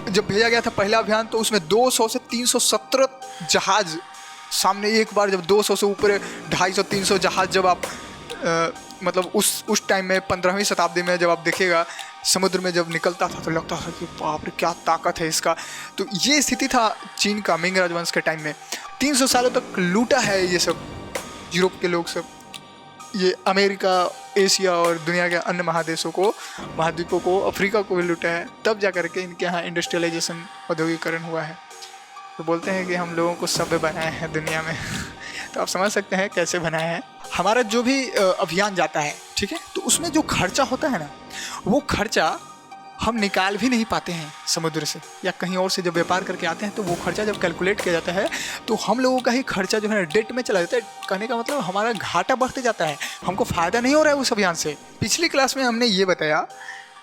जब भेजा गया था पहला अभियान, तो उसमें 200 से 317 जहाज सामने एक बार, जब 200 से ऊपर 250-300 जहाज जब आप मतलब उस टाइम में 15वीं शताब्दी में जब आप देखिएगा समुद्र में जब निकलता था तो लगता था कि बाप रे क्या ताकत है इसका। तो ये स्थिति था चीन का मिंग राजवंश के टाइम में। 300 सालों तक लूटा है ये सब यूरोप के लोग सब, ये अमेरिका, एशिया और दुनिया के अन्य महाद्वीपों को, अफ्रीका को भी लूटा है। तब जा करके इनके यहाँ इंडस्ट्रियलाइजेशन, औद्योगिकरण हुआ है। तो बोलते हैं कि हम लोगों को सभ्य बनाए हैं दुनिया में। तो आप समझ सकते हैं कैसे बनाए हैं। हमारा जो भी अभियान जाता है, ठीक है, तो उसमें जो खर्चा होता है ना, वो खर्चा हम निकाल भी नहीं पाते हैं समुद्र से या कहीं और से। जब व्यापार करके आते हैं तो वो खर्चा जब कैलकुलेट किया जाता है तो हम लोगों का ही खर्चा जो है डेट में चला जाता है। कहने का मतलब हमारा घाटा बढ़ते जाता है, हमको फ़ायदा नहीं हो रहा है उस अभियान से। पिछली क्लास में हमने ये बताया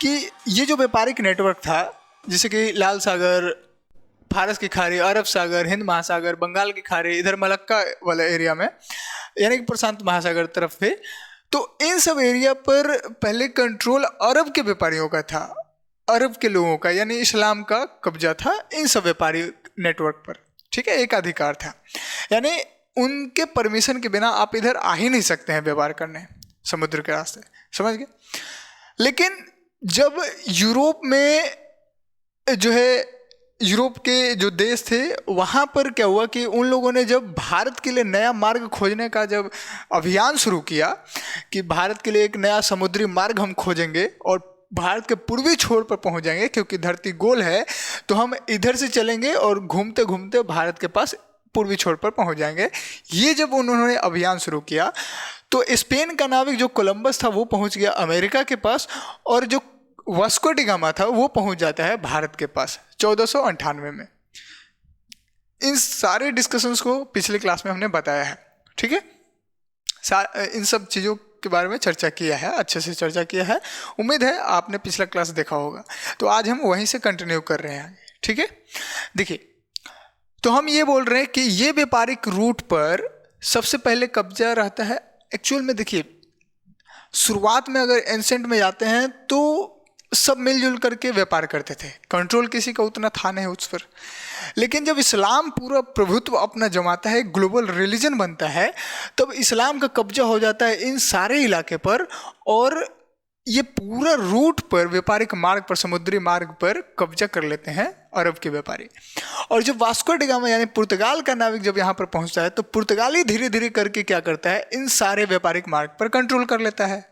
कि ये जो व्यापारिक नेटवर्क था, जैसे कि लाल सागर, फारस की खाड़ी, अरब सागर, हिंद महासागर, बंगाल की खाड़ी, इधर मलक्का वाला एरिया में, यानी कि प्रशांत महासागर तरफ पे, तो इन सब एरिया पर पहले कंट्रोल अरब के व्यापारियों का था, अरब के लोगों का, यानी इस्लाम का कब्जा था इन सब व्यापारी नेटवर्क पर, ठीक है, एक अधिकार था। यानी उनके परमिशन के बिना आप इधर आ ही नहीं सकते हैं व्यापार करने समुद्र के रास्ते, समझ गए। लेकिन जब यूरोप में जो है, यूरोप के जो देश थे, वहाँ पर क्या हुआ कि उन लोगों ने जब भारत के लिए नया मार्ग खोजने का जब अभियान शुरू किया कि भारत के लिए एक नया समुद्री मार्ग हम खोजेंगे और भारत के पूर्वी छोर पर पहुँच जाएंगे, क्योंकि धरती गोल है तो हम इधर से चलेंगे और घूमते घूमते भारत के पास पूर्वी छोर पर पहुँच जाएंगे। ये जब उन्होंने अभियान शुरू किया तो स्पेन का नाविक जो कोलंबस था वो पहुँच गया अमेरिका के पास, और जो वास्को डी गामा था वो पहुंच जाता है भारत के पास 1498 में। इन सारे डिस्कशंस को पिछले क्लास में हमने बताया है, ठीक है। इन सब चीज़ों के बारे में चर्चा किया है, अच्छे से चर्चा किया है। उम्मीद है आपने पिछला क्लास देखा होगा। तो आज हम वहीं से कंटिन्यू कर रहे हैं, ठीक है। देखिए, तो हम ये बोल रहे हैं कि ये व्यापारिक रूट पर सबसे पहले कब्जा रहता है। एक्चुअल में देखिए, शुरुआत में अगर एंसेंट में जाते हैं तो सब मिलजुल करके व्यापार करते थे, कंट्रोल किसी का उतना था नहीं उस पर। लेकिन जब इस्लाम पूरा प्रभुत्व अपना जमाता है, ग्लोबल रिलीजन बनता है, तब इस्लाम का कब्जा हो जाता है इन सारे इलाके पर, और ये पूरा रूट पर, व्यापारिक मार्ग पर, समुद्री मार्ग पर कब्जा कर लेते हैं अरब के व्यापारी। और जब वास्को डी गामा यानी पुर्तगाल का नाविक जब यहाँ पर पहुँचता है तो पुर्तगाली धीरे धीरे करके क्या करता है, इन सारे व्यापारिक मार्ग पर कंट्रोल कर लेता है।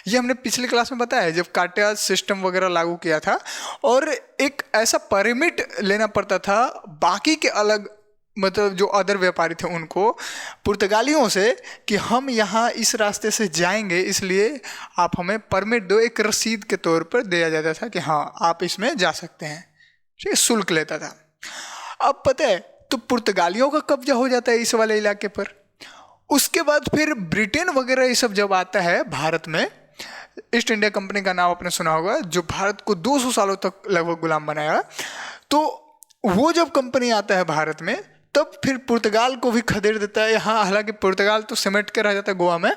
ये हमने पिछली क्लास में बताया जब कार्टेज सिस्टम वगैरह लागू किया था, और एक ऐसा परमिट लेना पड़ता था बाकी के अलग, मतलब जो अदर व्यापारी थे उनको, पुर्तगालियों से, कि हम यहाँ इस रास्ते से जाएंगे इसलिए आप हमें परमिट दो। एक रसीद के तौर पर दिया जाता था कि हाँ आप इसमें जा सकते हैं, ठीक है, शुल्क लेता था। अब पता है, तो पुर्तगालियों का कब्जा हो जाता है इस वाले इलाके पर। उसके बाद फिर ब्रिटेन वगैरह ये सब जब आता है भारत में, ईस्ट इंडिया कंपनी का नाम आपने सुना होगा, जो भारत को 200 सालों तक लगभग गुलाम बनाया। तो वो जब कंपनी आता है भारत में, तब फिर पुर्तगाल को भी खदेड़ देता है यहाँ। हालांकि पुर्तगाल तो सिमट के रह जाता है गोवा में,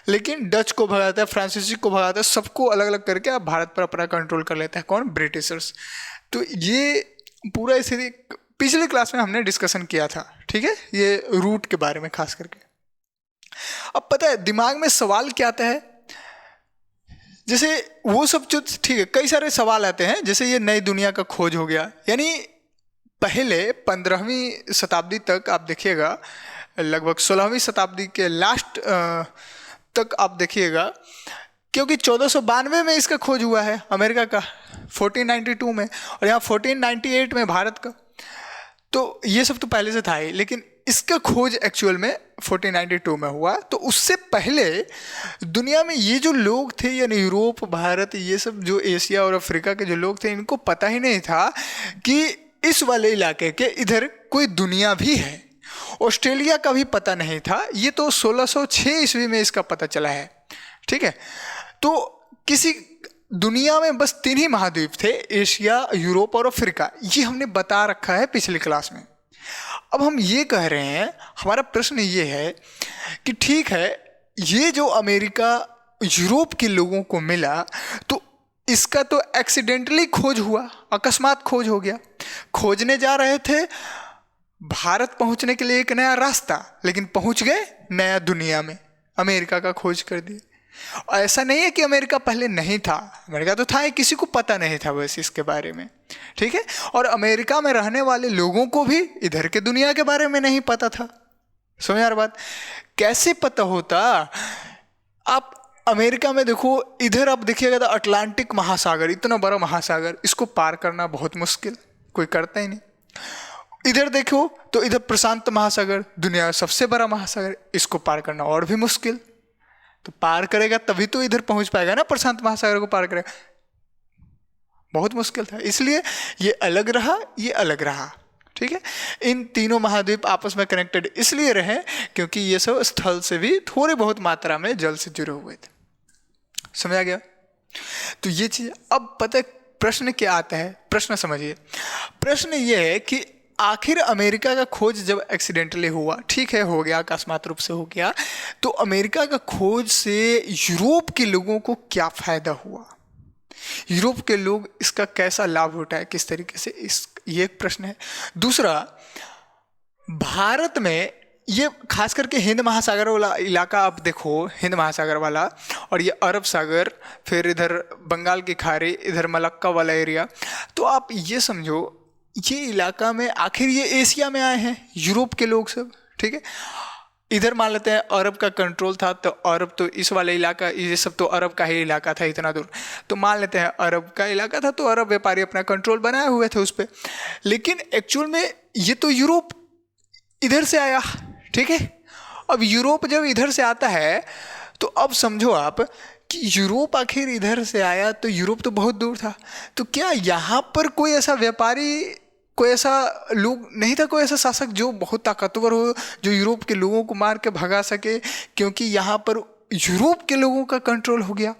लेकिन डच को भगाता है, फ्रांसीसी को भगाता है, सबको अलग अलग करके अब भारत पर अपना कंट्रोल कर लेता है। कौन? ब्रिटिशर्स। तो ये पूरा स्थिति पिछले क्लास में हमने डिस्कशन किया था, ठीक है, ये रूट के बारे में खास करके। अब पता है दिमाग में सवाल क्या आता है, जैसे वो सब जो, ठीक है, कई सारे सवाल आते हैं, जैसे ये नई दुनिया का खोज हो गया। यानी पहले 15वीं शताब्दी तक आप देखिएगा, लगभग 16वीं शताब्दी के लास्ट तक आप देखिएगा, क्योंकि 1492 में इसका खोज हुआ है अमेरिका का, 1492 में, और यहाँ 1498 में भारत का। तो ये सब तो पहले से था ही, लेकिन इसका खोज एक्चुअल में 1492 में हुआ। तो उससे पहले दुनिया में ये जो लोग थे, यानी यूरोप, भारत, ये सब जो एशिया और अफ्रीका के जो लोग थे, इनको पता ही नहीं था कि इस वाले इलाके के इधर कोई दुनिया भी है। ऑस्ट्रेलिया का भी पता नहीं था, ये तो 1606 ईस्वी में इसका पता चला है, ठीक है। तो किसी दुनिया में बस 3 ही महाद्वीप थे, एशिया, यूरोप और अफ्रीका। ये हमने बता रखा है पिछली क्लास में। अब हम ये कह रहे हैं, हमारा प्रश्न ये है कि ठीक है, ये जो अमेरिका यूरोप के लोगों को मिला, तो इसका तो एक्सीडेंटली खोज हुआ, अकस्मात खोज हो गया। खोजने जा रहे थे भारत पहुंचने के लिए एक नया रास्ता, लेकिन पहुंच गए नया दुनिया में, अमेरिका का खोज कर दिए। ऐसा नहीं है कि अमेरिका पहले नहीं था, अमेरिका तो था, किसी को पता नहीं था बस इसके बारे में, ठीक है। और अमेरिका में रहने वाले लोगों को भी इधर के दुनिया के बारे में नहीं पता था। समझ यार बात, कैसे पता होता? आप अमेरिका में देखो, इधर आप देखिएगा तो अटलांटिक महासागर, इतना बड़ा महासागर, इसको पार करना बहुत मुश्किल, कोई करता ही नहीं। इधर देखो तो इधर प्रशांत महासागर, दुनिया का सबसे बड़ा महासागर, इसको पार करना और भी मुश्किल। तो पार करेगा तभी तो इधर पहुंच पाएगा ना, प्रशांत महासागर को पार करेगा, बहुत मुश्किल था। इसलिए ये अलग रहा, ये अलग रहा, ठीक है। इन तीनों महाद्वीप आपस में कनेक्टेड इसलिए रहे क्योंकि ये सब स्थल से भी थोड़े बहुत मात्रा में जल से जुड़े हुए थे। समझ आ गया? तो ये चीज, अब पता है प्रश्न क्या आता है, प्रश्न समझिए। प्रश्न ये है कि आखिर अमेरिका का खोज जब एक्सीडेंटली हुआ, ठीक है, हो गया, अकस्मात रूप से हो गया, तो अमेरिका का खोज से यूरोप के लोगों को क्या फायदा हुआ, यूरोप के लोग इसका कैसा लाभ उठाए, किस तरीके से, ये एक प्रश्न है। दूसरा, भारत में ये खास करके हिंद महासागर वाला इलाका आप देखो, हिंद महासागर वाला, और ये अरब सागर, फिर इधर बंगाल की खाड़ी, इधर मलक्का वाला एरिया, तो आप ये समझो ये इलाका में आखिर ये एशिया में आए हैं यूरोप के लोग सब, ठीक है। इधर मान लेते हैं अरब का कंट्रोल था, तो अरब तो इस वाले इलाका, ये सब तो अरब का ही इलाका था इतना दूर, तो मान लेते हैं अरब का इलाका था, तो अरब व्यापारी अपना कंट्रोल बनाए हुए थे उस पर। लेकिन एक्चुअल में ये तो यूरोप इधर से आया, ठीक है। अब यूरोप जब इधर से आता है तो अब समझो आप कि यूरोप आखिर इधर से आया, तो यूरोप तो बहुत दूर था, तो क्या यहाँ पर कोई ऐसा व्यापारी, कोई ऐसा लोग नहीं था, कोई ऐसा शासक जो बहुत ताकतवर हो, जो यूरोप के लोगों को मार के भगा सके, क्योंकि यहाँ पर यूरोप के लोगों का कंट्रोल हो गया।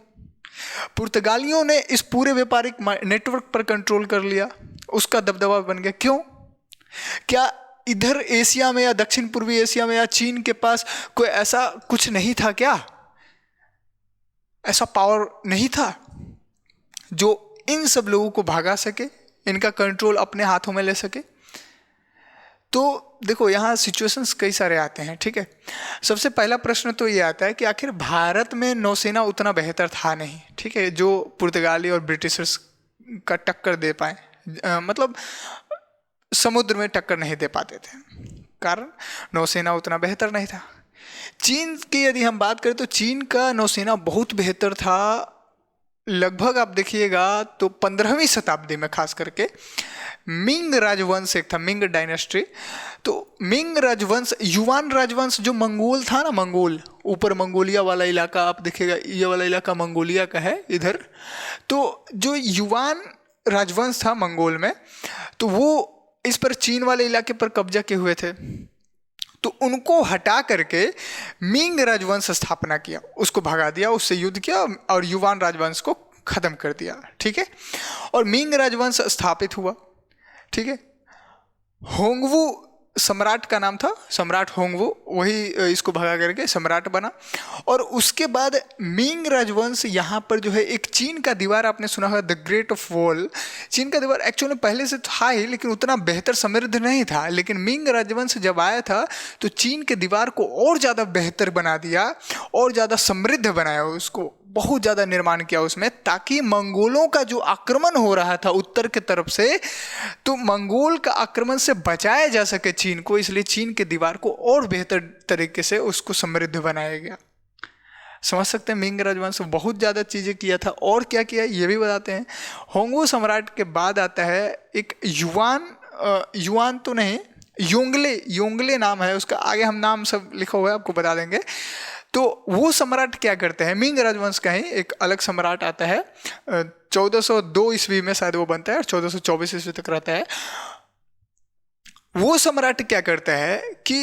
पुर्तगालियों ने इस पूरे व्यापारिक नेटवर्क पर कंट्रोल कर लिया, उसका दबदबा बन गया। क्यों? क्या इधर एशिया में या दक्षिण पूर्वी एशिया में या चीन के पास कोई ऐसा कुछ नहीं था क्या, ऐसा पावर नहीं था जो इन सब लोगों को भागा सके, इनका कंट्रोल अपने हाथों में ले सके? तो देखो यहाँ सिचुएशंस कई सारे आते हैं, ठीक है। सबसे पहला प्रश्न तो ये आता है कि आखिर भारत में नौसेना उतना बेहतर था नहीं, ठीक है, जो पुर्तगाली और ब्रिटिशर्स का टक्कर दे पाए, मतलब समुद्र में टक्कर नहीं दे पाते थे, कारण नौसेना उतना बेहतर नहीं था। चीन की यदि हम बात करें तो चीन का नौसेना बहुत बेहतर था। लगभग आप देखिएगा तो 15वीं शताब्दी में खास करके मिंग राजवंश एक था, मिंग डायनेस्टी, तो मिंग राजवंश, युवान राजवंश जो मंगोल था ना, मंगोल, ऊपर मंगोलिया वाला इलाका आप देखिएगा, ये वाला इलाका मंगोलिया का है इधर, तो जो युवान राजवंश था मंगोल में, तो वो इस पर चीन वाले इलाके पर कब्जा किए हुए थे, तो उनको हटा करके मिंग राजवंश स्थापना किया, उसको भगा दिया, उससे युद्ध किया और युवान राजवंश को खत्म कर दिया, ठीक है। और मिंग राजवंश स्थापित हुआ, ठीक है। होंगवू सम्राट का नाम था, सम्राट होंगवू, वही इसको भगा करके सम्राट बना। और उसके बाद मिंग राजवंश यहाँ पर जो है, एक चीन का दीवार आपने सुना होगा, द ग्रेट ऑफ वॉल, चीन का दीवार एक्चुअली पहले से था ही, लेकिन उतना बेहतर समृद्ध नहीं था, लेकिन मिंग राजवंश जब आया था तो चीन के दीवार को और ज़्यादा बेहतर बना दिया, और ज़्यादा समृद्ध बनाया, उसको बहुत ज़्यादा निर्माण किया उसमें, ताकि मंगोलों का जो आक्रमण हो रहा था उत्तर के तरफ से, तो मंगोल का आक्रमण से बचाया जा सके चीन को, इसलिए चीन के दीवार को और बेहतर तरीके से उसको समृद्ध बनाया गया। समझ सकते हैं, मिंग राजवंश बहुत ज़्यादा चीज़ें किया था। और क्या किया ये भी बताते हैं। होंगवू सम्राट के बाद आता है एक युवान तो नहीं, योंगले नाम है उसका, आगे हम नाम सब लिखा हुआ है आपको बता देंगे। तो वो सम्राट क्या करते हैं, मिंग राजवंश का ही एक अलग सम्राट आता है, 1402 ईस्वी में शायद वो बनता है और 1424 ईस्वी तक रहता है। वो सम्राट क्या करता है कि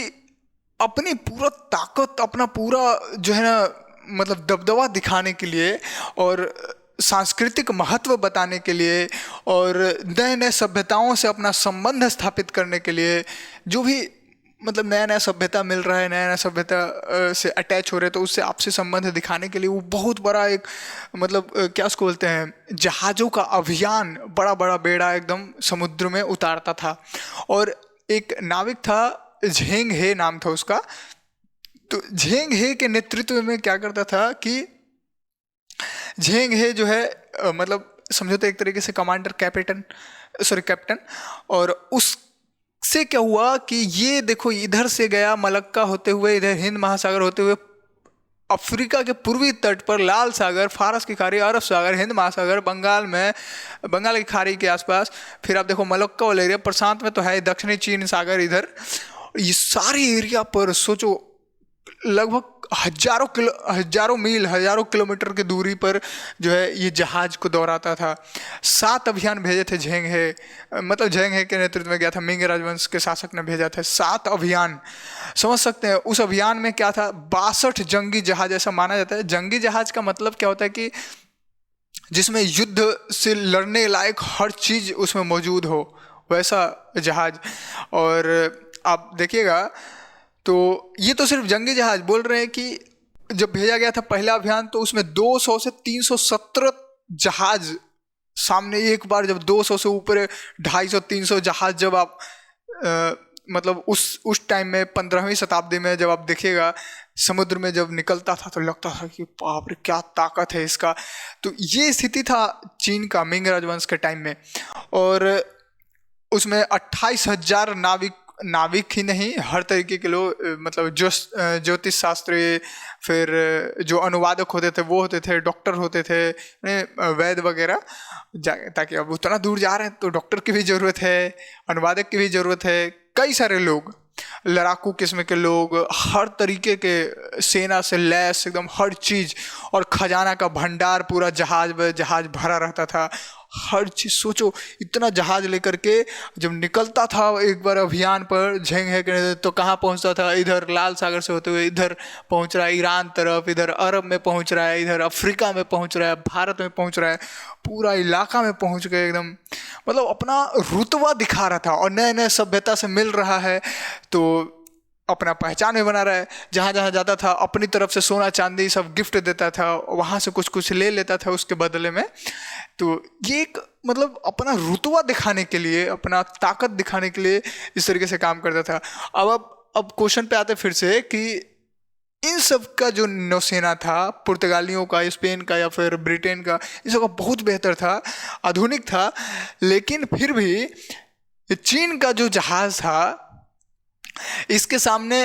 अपनी पूरा ताकत, अपना पूरा जो है ना, मतलब दबदबा दिखाने के लिए और सांस्कृतिक महत्व बताने के लिए और नए नए सभ्यताओं से अपना संबंध स्थापित करने के लिए, जो भी मतलब नया नया सभ्यता मिल रहा है, नया नया सभ्यता से अटैच हो रहे हैं, तो उससे आपसी संबंध दिखाने के लिए वो बहुत बड़ा एक मतलब क्या उसको बोलते हैं, जहाज़ों का अभियान, बड़ा बड़ा बेड़ा एकदम समुद्र में उतारता था। और एक नाविक था, झेंग हे नाम था उसका। तो झेंग हे के नेतृत्व में क्या करता था कि झेंग हे जो है मतलब समझो तो एक तरीके से कमांडर, कैप्टन। और उससे क्या हुआ कि ये देखो इधर से गया मलक्का होते हुए, इधर हिंद महासागर होते हुए, अफ्रीका के पूर्वी तट पर लाल सागर, फारस की खाड़ी, अरब सागर, हिंद महासागर, बंगाल की खाड़ी के आसपास, फिर आप देखो मलक्का वाला एरिया, प्रशांत में तो है, दक्षिणी चीन सागर इधर, ये सारे एरिया पर सोचो लगभग हजारों मील, हजारों किलोमीटर की दूरी पर जो है ये जहाज को दौड़ाता था। 7 अभियान भेजे थे झेंग हे, मतलब झेंग हे के नेतृत्व में गया था, मिंग राजवंश के शासक ने भेजा था 7 अभियान। समझ सकते हैं उस अभियान में क्या था, 62 जंगी जहाज, ऐसा माना जाता है। जंगी जहाज का मतलब क्या होता है कि जिसमें युद्ध से लड़ने लायक हर चीज उसमें मौजूद हो, वैसा जहाज। और आप देखिएगा तो ये तो सिर्फ जंगी जहाज बोल रहे हैं कि जब भेजा गया था पहला अभियान तो उसमें 200 से 317 जहाज सामने, एक बार जब 200 से ऊपर 250-300 जहाज जब आप मतलब उस टाइम में 15वीं शताब्दी में जब आप देखिएगा समुद्र में जब निकलता था तो लगता था कि बाप रे क्या ताकत है इसका। तो ये स्थिति था चीन का मिंग राजवंश के टाइम में। और उसमें 28,000 नाविक ही नहीं, हर तरीके के लोग, मतलब जो ज्योतिष शास्त्री, फिर जो अनुवादक होते थे वो होते थे, डॉक्टर होते थे, वैद्य वगैरह, ताकि अब उतना दूर जा रहे हैं तो डॉक्टर की भी ज़रूरत है, अनुवादक की भी ज़रूरत है, कई सारे लोग, लड़ाकू किस्म के लोग, हर तरीके के सेना से लैस एकदम हर चीज़, और खजाना का भंडार पूरा जहाज भरा रहता था, हर चीज़। सोचो इतना जहाज लेकर के जब निकलता था एक बार अभियान पर झेंग हे के, तो कहाँ पहुँचता था, इधर लाल सागर से होते हुए इधर पहुँच रहा है ईरान तरफ, इधर अरब में पहुँच रहा है, इधर अफ्रीका में पहुँच रहा है, भारत में पहुँच रहा है, पूरा इलाका में पहुँच गए एकदम, मतलब अपना रुतबा दिखा रहा था। और नए नए सभ्यता से मिल रहा है तो अपना पहचान भी बना रहा है। जहाँ जहाँ जाता था अपनी तरफ से सोना चांदी सब गिफ्ट देता था, वहाँ से कुछ ले लेता था उसके बदले में। तो ये एक मतलब अपना रुतबा दिखाने के लिए, अपना ताकत दिखाने के लिए इस तरीके से काम करता था। अब क्वेश्चन पे आते फिर से कि इन सब का जो नौसेना था, पुर्तगालियों का, स्पेन का या फिर ब्रिटेन का, इन सब का बहुत बेहतर था, आधुनिक था, लेकिन फिर भी चीन का जो जहाज था इसके सामने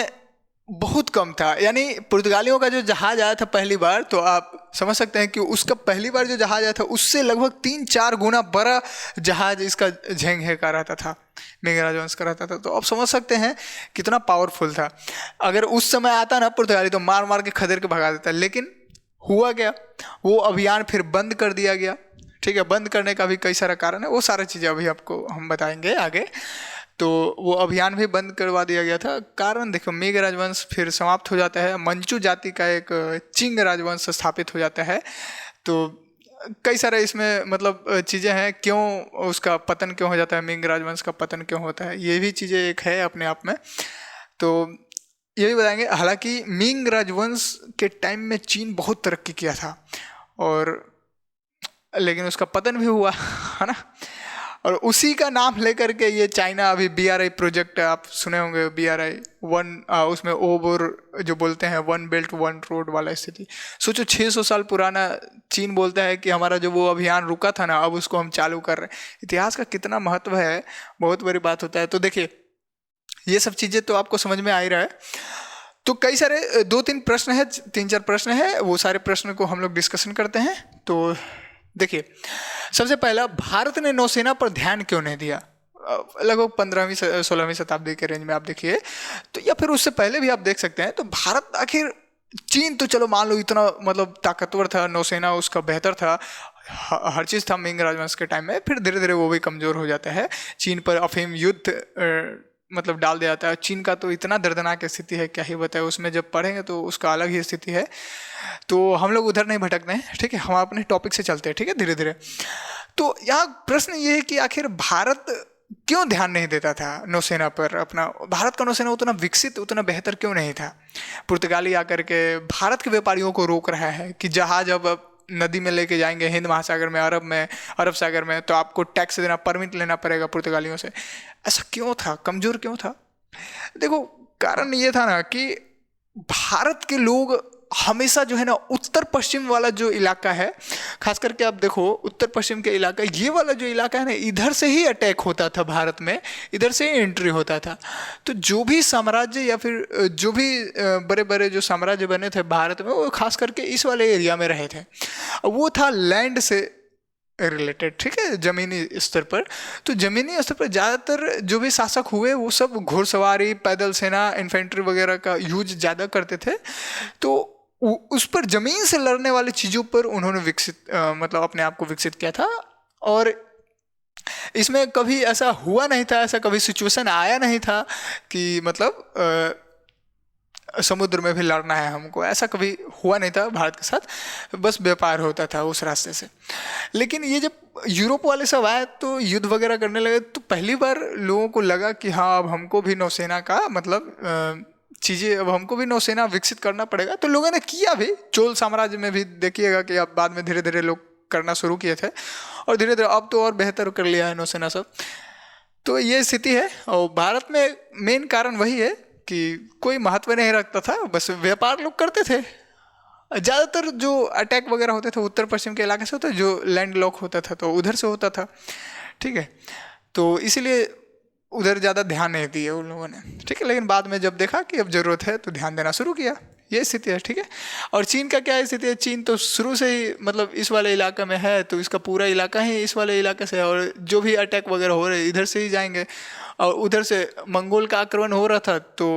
बहुत कम था। यानी पुर्तगालियों का जो जहाज आया था पहली बार, तो आप समझ सकते हैं कि उसका पहली बार जो जहाज आया था उससे लगभग 3-4 गुना बड़ा जहाज इसका झेंग हे का रहता था, मिंग राजवंश का रहता था। तो आप समझ सकते हैं कितना पावरफुल था। अगर उस समय आता ना पुर्तगाली तो मार मार के खदेड़ के भगा देता, लेकिन हुआ क्या, वो अभियान फिर बंद कर दिया गया। ठीक है, बंद करने का भी कई सारा कारण है, वो सारी चीज़ें अभी आपको हम बताएंगे आगे। तो वो अभियान भी बंद करवा दिया गया था। कारण देखो, मिंग राजवंश फिर समाप्त हो जाता है, मंचू जाति का एक चिंग राजवंश स्थापित हो जाता है। तो कई सारे इसमें मतलब चीज़ें हैं, क्यों उसका पतन क्यों हो जाता है, मिंग राजवंश का पतन क्यों होता है, ये भी चीज़ें एक है अपने आप में। तो ये भी बताएंगे। हालांकि मिंग राजवंश के टाइम में चीन बहुत तरक्की किया था, और लेकिन उसका पतन भी हुआ है ना। और उसी का नाम लेकर के ये चाइना अभी BRI प्रोजेक्ट आप सुने होंगे, BRI 1, उसमें ओबर जो बोलते हैं 1 बेल्ट 1 रोड वाला स्थिति। सोचो 600 साल पुराना चीन बोलता है कि हमारा जो वो अभियान रुका था ना, अब उसको हम चालू कर रहे हैं। इतिहास का कितना महत्व है, बहुत बड़ी बात होता है। तो देखिए ये सब चीज़ें तो आपको समझ में आ ही रहा है। तो कई सारे 2-3 प्रश्न है, 3-4 प्रश्न है, वो सारे प्रश्न को हम लोग डिस्कशन करते हैं। तो देखिए, सबसे पहला, भारत ने नौसेना पर ध्यान क्यों नहीं दिया? लगभग 15वीं-16वीं शताब्दी के रेंज में आप देखिए तो, या फिर उससे पहले भी आप देख सकते हैं। तो भारत आखिर, चीन तो चलो मान लो इतना मतलब ताकतवर था, नौसेना उसका बेहतर था, हर चीज़ था मिंग राजवंश के टाइम में। फिर धीरे धीरे वो भी कमज़ोर हो जाता है, चीन पर अफीम युद्ध मतलब डाल दिया जाता है। चीन का तो इतना दर्दनाक स्थिति है, क्या ही बताए, उसमें जब पढ़ेंगे तो उसका अलग ही स्थिति है। तो हम लोग उधर नहीं भटकते हैं, ठीक है, हम अपने टॉपिक से चलते हैं, ठीक है, धीरे धीरे। तो यहाँ प्रश्न ये है कि आखिर भारत क्यों ध्यान नहीं देता था नौसेना पर अपना? भारत का नौसेना उतना विकसित, उतना बेहतर क्यों नहीं था? पुर्तगाली आकर के भारत के व्यापारियों को रोक रहा है कि जहाज अब नदी में लेके जाएंगे, हिंद महासागर में, अरब सागर में, तो आपको टैक्स देना, परमिट लेना पड़ेगा पुर्तगालियों से। ऐसा क्यों था? कमजोर क्यों था? देखो, कारण ये था ना कि भारत के लोग हमेशा जो है ना उत्तर पश्चिम वाला जो इलाका है, खास करके आप देखो उत्तर पश्चिम के इलाका, ये वाला जो इलाका है ना, इधर से ही अटैक होता था भारत में, इधर से ही एंट्री होता था। तो जो भी साम्राज्य या फिर जो भी बड़े बड़े जो साम्राज्य बने थे भारत में, वो खास करके इस वाले एरिया में रहे थे। वो था लैंड से रिलेटेड, ठीक है, जमीनी स्तर पर। तो जमीनी स्तर पर ज़्यादातर जो भी शासक हुए वो सब घुड़सवारी, पैदल सेना, इन्फेंट्री वगैरह का यूज ज़्यादा करते थे। तो उस पर ज़मीन से लड़ने वाली चीज़ों पर उन्होंने मतलब अपने आप को विकसित किया था। और इसमें कभी ऐसा हुआ नहीं था, ऐसा कभी सिचुएशन आया नहीं था कि मतलब समुद्र में भी लड़ना है हमको, ऐसा कभी हुआ नहीं था भारत के साथ। बस व्यापार होता था उस रास्ते से। लेकिन ये जब यूरोप वाले सब आए तो युद्ध वगैरह करने लगे, तो पहली बार लोगों को लगा कि हाँ, अब हमको भी नौसेना का मतलब चीज़ें, अब हमको भी नौसेना विकसित करना पड़ेगा। तो लोगों ने किया भी। चोल साम्राज्य में भी देखिएगा कि अब बाद में धीरे धीरे लोग करना शुरू किए थे, और धीरे धीरे अब तो और बेहतर कर लिया है नौसेना सब। तो ये स्थिति है। और भारत में मेन कारण वही है कि कोई महत्व नहीं रखता था, बस व्यापार लोग करते थे। ज़्यादातर जो अटैक वगैरह होते थे उत्तर पश्चिम के इलाके से होते, जो लैंड लॉक होता था तो उधर से होता था, ठीक है। तो इसीलिए उधर ज़्यादा ध्यान नहीं दिए उन लोगों ने, ठीक है। लेकिन बाद में जब देखा कि अब ज़रूरत है तो ध्यान देना शुरू किया। ये स्थिति है, ठीक है। और चीन का क्या स्थिति है? चीन तो शुरू से ही मतलब इस वाले इलाके में है, तो इसका पूरा इलाका ही इस वाले इलाके से है, और जो भी अटैक वगैरह हो रहे इधर से ही जाएंगे। और उधर से मंगोल का आक्रमण हो रहा था, तो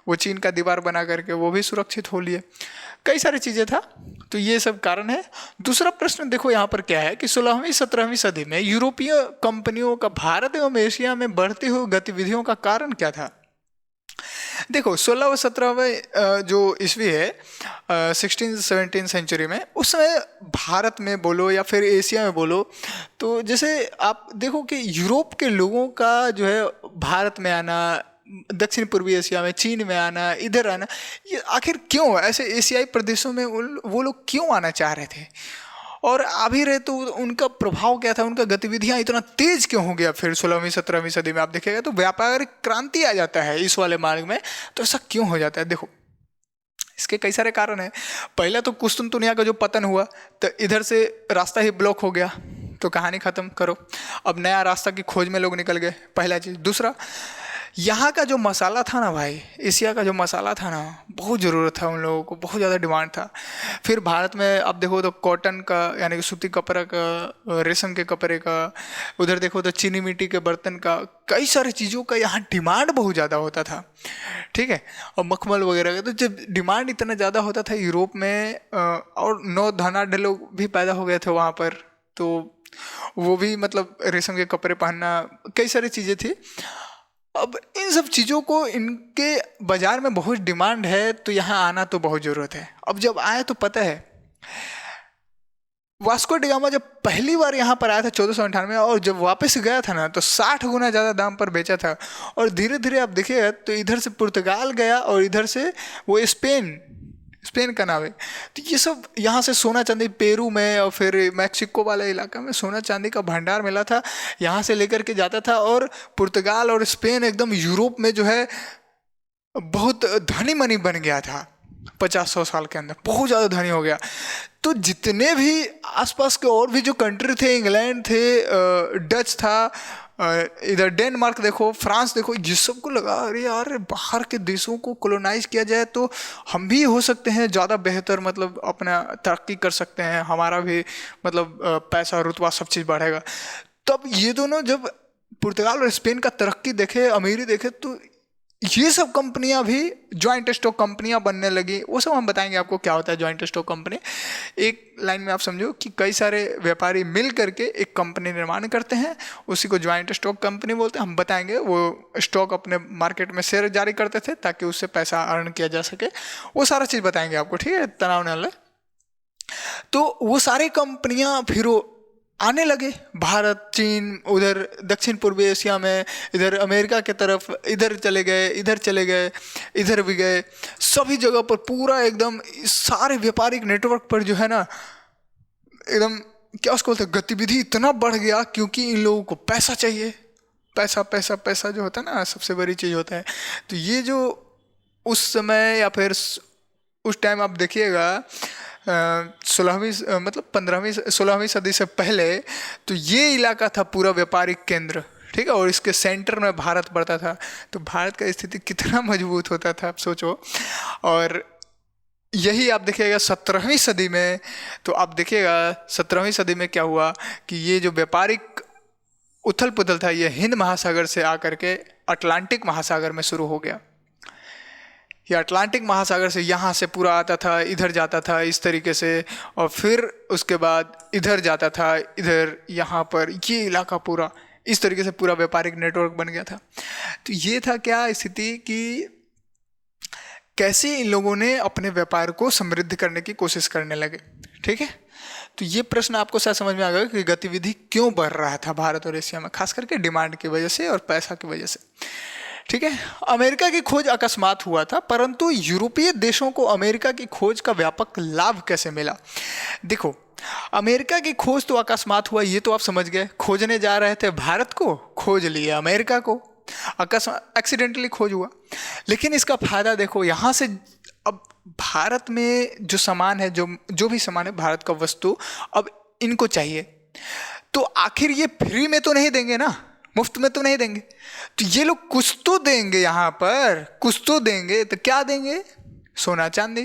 वो चीन का दीवार बना करके वो भी सुरक्षित हो लिए। कई सारी चीज़ें था, तो ये सब कारण है। दूसरा प्रश्न देखो यहाँ पर क्या है कि 16वीं 17वीं सदी में यूरोपीय कंपनियों का भारत एवं एशिया में बढ़ती हुई गतिविधियों का कारण क्या था? देखो, 16 व 17वें जो ईस्वी है, 16-17 सेंचुरी में, उस समय भारत में बोलो या फिर एशिया में बोलो, तो जैसे आप देखो कि यूरोप के लोगों का जो है भारत में आना, दक्षिण पूर्वी एशिया में, चीन में आना, इधर आना, ये आखिर क्यों? ऐसे एशियाई प्रदेशों में वो लोग क्यों आना चाह रहे थे? और आ भी रहे तो उनका प्रभाव क्या था? उनका गतिविधियां इतना तेज क्यों हो गया? फिर 16वीं 17वीं सदी में आप देखिएगा तो व्यापारिक क्रांति आ जाता है इस वाले मार्ग में। तो ऐसा क्यों हो जाता है? देखो, इसके कई सारे कारण हैं। पहला तो कुस्तुनतुनिया का जो पतन हुआ, तो इधर से रास्ता ही ब्लॉक हो गया, तो कहानी ख़त्म करो। अब नया रास्ता की खोज में लोग निकल गए, पहला चीज़। दूसरा, यहाँ का जो मसाला था ना भाई, एशिया का जो मसाला था ना, बहुत ज़रूरत था उन लोगों को, बहुत ज़्यादा डिमांड था। फिर भारत में आप देखो तो कॉटन का, यानी कि सूती कपड़ा का, रेशम के कपड़े का, उधर देखो तो चीनी मिट्टी के बर्तन का, कई सारी चीज़ों का यहाँ डिमांड बहुत ज़्यादा होता था, ठीक है। और मखमल वगैरह का, तो जब डिमांड इतना ज़्यादा होता था यूरोप में, और नौ धनाढ़ लोग भी पैदा हो गए थे वहाँ पर, तो वो भी मतलब रेशम के कपड़े पहनना, कई सारी चीज़ें थी। अब इन सब चीज़ों को, इनके बाज़ार में बहुत डिमांड है, तो यहाँ आना तो बहुत ज़रूरत है। अब जब आए तो पता है, वास्को डी गामा जब पहली बार यहाँ पर आया था 1498 में, और जब वापस गया था ना, तो 60 गुना ज़्यादा दाम पर बेचा था। और धीरे धीरे आप देखिएगा तो इधर से पुर्तगाल गया, और इधर से वो स्पेन का नाम है। तो ये सब यहाँ से सोना चांदी, पेरू में और फिर मैक्सिको वाले इलाका में सोना चांदी का भंडार मिला था, यहाँ से लेकर के जाता था। और पुर्तगाल और स्पेन एकदम यूरोप में जो है बहुत धनी मनी बन गया था, 50-100 साल के अंदर बहुत ज़्यादा धनी हो गया। तो जितने भी आसपास के और भी जो कंट्री थे, इंग्लैंड थे, डच था, इधर डेनमार्क देखो, फ्रांस देखो, ये सबको लगा अरे यार, बाहर के देशों को कॉलोनाइज किया जाए तो हम भी हो सकते हैं ज़्यादा बेहतर, मतलब अपना तरक्की कर सकते हैं, हमारा भी मतलब पैसा, रुतबा, सब चीज़ बढ़ेगा। तब ये दोनों जब पुर्तगाल और स्पेन का तरक्की देखे, अमीरी देखे, तो ये सब कंपनियां भी जॉइंट स्टॉक कंपनियां बनने लगी। वो सब हम बताएंगे आपको क्या होता है जॉइंट स्टॉक कंपनी। एक लाइन में आप समझो कि कई सारे व्यापारी मिल करके एक कंपनी निर्माण करते हैं, उसी को जॉइंट स्टॉक कंपनी बोलते हैं। हम बताएंगे वो स्टॉक अपने मार्केट में शेयर जारी करते थे ताकि उससे पैसा अर्न किया जा सके, वो सारा चीज़ बताएंगे आपको, ठीक है, तनाव न ले। तो वो सारी कंपनियां फिर आने लगे। भारत, चीन, उधर दक्षिण पूर्वी एशिया में, इधर अमेरिका के तरफ, इधर चले गए, इधर चले गए, इधर भी गए। सभी जगह पर पूरा एकदम सारे व्यापारिक नेटवर्क पर जो है ना, एकदम क्या उसको बोलते हैं, गतिविधि इतना बढ़ गया, क्योंकि इन लोगों को पैसा चाहिए। पैसा पैसा पैसा जो होता है ना, सबसे बड़ी चीज़ होता है। तो ये जो उस समय या फिर उस टाइम आप देखिएगा, 16वीं मतलब 15वीं 16वीं सदी से पहले, तो ये इलाका था पूरा व्यापारिक केंद्र, ठीक है, और इसके सेंटर में भारत पड़ता था। तो भारत का स्थिति कितना मजबूत होता था, आप सोचो। और यही आप देखिएगा 17वीं सदी में, तो आप देखिएगा 17वीं सदी में क्या हुआ कि ये जो व्यापारिक उथल पुथल था, ये हिंद महासागर से आकर के अटलांटिक महासागर में शुरू हो गया। ये अटलांटिक महासागर से यहाँ से पूरा आता था, इधर जाता था इस तरीके से, और फिर उसके बाद इधर जाता था, इधर यहाँ पर ये इलाका पूरा इस तरीके से पूरा व्यापारिक नेटवर्क बन गया था। तो ये था क्या स्थिति कि कैसे इन लोगों ने अपने व्यापार को समृद्ध करने की कोशिश करने लगे, ठीक है। तो ये प्रश्न आपको शायद समझ में आ गया कि गतिविधि क्यों बढ़ रहा था भारत और एशिया में, खास करके डिमांड की वजह से और पैसा की वजह से, ठीक है। अमेरिका की खोज अकस्मात हुआ था, परंतु यूरोपीय देशों को अमेरिका की खोज का व्यापक लाभ कैसे मिला। देखो, अमेरिका की खोज तो अकस्मात हुआ, ये तो आप समझ गए। खोजने जा रहे थे भारत को, खोज लिए अमेरिका को, अकस्मात एक्सीडेंटली खोज हुआ। लेकिन इसका फायदा देखो, यहाँ से अब भारत में जो सामान है, जो भी सामान है, भारत का वस्तु, अब इनको चाहिए, तो आखिर ये फ्री में तो नहीं देंगे ना, मुफ्त में तो नहीं देंगे। तो ये लोग कुछ तो देंगे, यहाँ पर कुछ तो देंगे। तो क्या देंगे? सोना चांदी,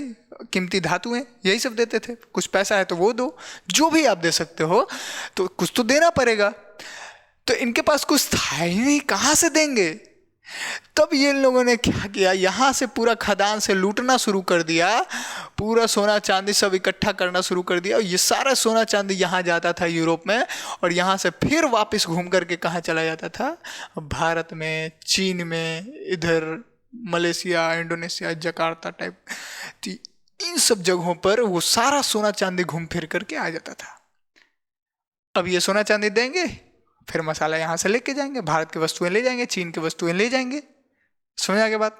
कीमती धातुएं, यही सब देते थे। कुछ पैसा है तो वो दो, जो भी आप दे सकते हो, तो कुछ तो देना पड़ेगा। तो इनके पास कुछ था ही नहीं, कहाँ से देंगे? तब ये लोगों ने क्या किया, यहाँ से पूरा खदान से लूटना शुरू कर दिया, पूरा सोना चांदी सब इकट्ठा करना शुरू कर दिया। और ये सारा सोना चांदी यहाँ जाता था यूरोप में, और यहाँ से फिर वापस घूम करके कहाँ चला जाता था? भारत में, चीन में, इधर मलेशिया, इंडोनेशिया, जकार्ता टाइप, तो इन सब जगहों पर वो सारा सोना चांदी घूम फिर करके आ जाता था। अब ये सोना चांदी देंगे, फिर मसाला यहाँ से लेके जाएंगे, भारत की वस्तुएं ले जाएंगे, चीन की वस्तुएं ले जाएंगे। समझ आ गया बात?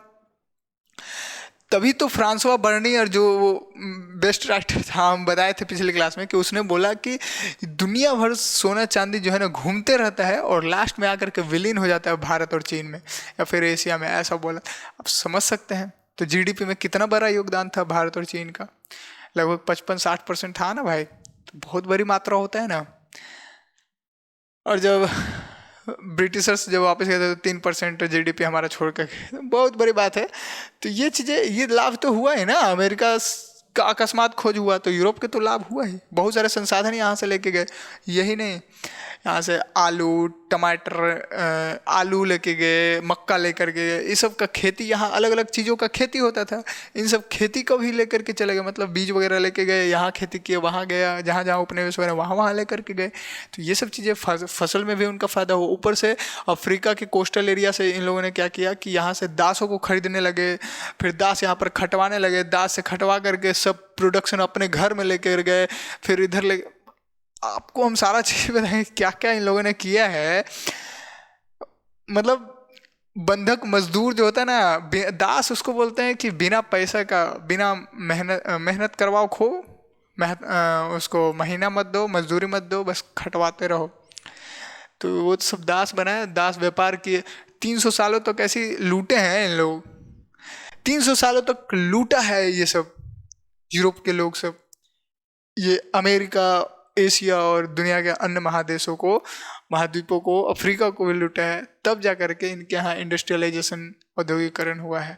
तभी तो फ्रांसवा बर्नियर, जो बेस्ट राइटर था, हम बताए थे पिछले क्लास में, कि उसने बोला कि दुनिया भर सोना चांदी जो है ना घूमते रहता है और लास्ट में आकर के विलीन हो जाता है भारत और चीन में या फिर एशिया में, ऐसा बोला। आप समझ सकते हैं। तो जीडीपी में कितना बड़ा योगदान था भारत और चीन का, लगभग 55-60% था ना भाई, तो बहुत बड़ी मात्रा होता है ना। और जब ब्रिटिशर्स जब वापस गए थे तो 3% जीडीपी हमारा छोड़ कर, बहुत बड़ी बात है। तो ये चीज़ें, ये लाभ तो हुआ है ना, अमेरिका का अकस्मात खोज हुआ तो यूरोप के तो लाभ हुआ ही। बहुत सारे संसाधन यहाँ से लेके गए, यही नहीं, यहाँ से आलू, टमाटर, आलू लेके गए, मक्का लेकर गए, ये सब का खेती, यहाँ अलग अलग चीज़ों का खेती होता था, इन सब खेती को भी लेकर के चले गए। मतलब बीज वगैरह लेके गए, यहाँ खेती किए, वहाँ गया, जहाँ जहाँ उपनिवेश वगैरह वहाँ वहाँ लेकर के गए। तो ये सब चीज़ें फसल में भी उनका फ़ायदा हो। ऊपर से अफ्रीका के कोस्टल एरिया से इन लोगों ने क्या किया कि यहाँ से दासों को खरीदने लगे, फिर दास यहाँ पर खटवाने लगे, दास से खटवा करके सब प्रोडक्शन अपने घर में लेकर गए, फिर इधर ले। आपको हम सारा चीज़ बताएं क्या क्या इन लोगों ने किया है। मतलब बंधक मजदूर जो होता है ना, दास उसको बोलते हैं कि बिना पैसा का, बिना मेहनत करवाओ खो, उसको महीना मत दो, मजदूरी मत दो, बस खटवाते रहो। तो वो सब दास बनाए, दास व्यापार किए। 300 सालों तक ऐसी लूटे हैं इन लोग, 300 सालों तक लूटा है ये सब यूरोप के लोग सब, ये अमेरिका, एशिया और दुनिया के अन्य महादेशों को, महाद्वीपों को, अफ्रीका को भी लूटा है। तब जा करके इनके यहाँ इंडस्ट्रियलाइजेशन, औद्योगिकरण हुआ है।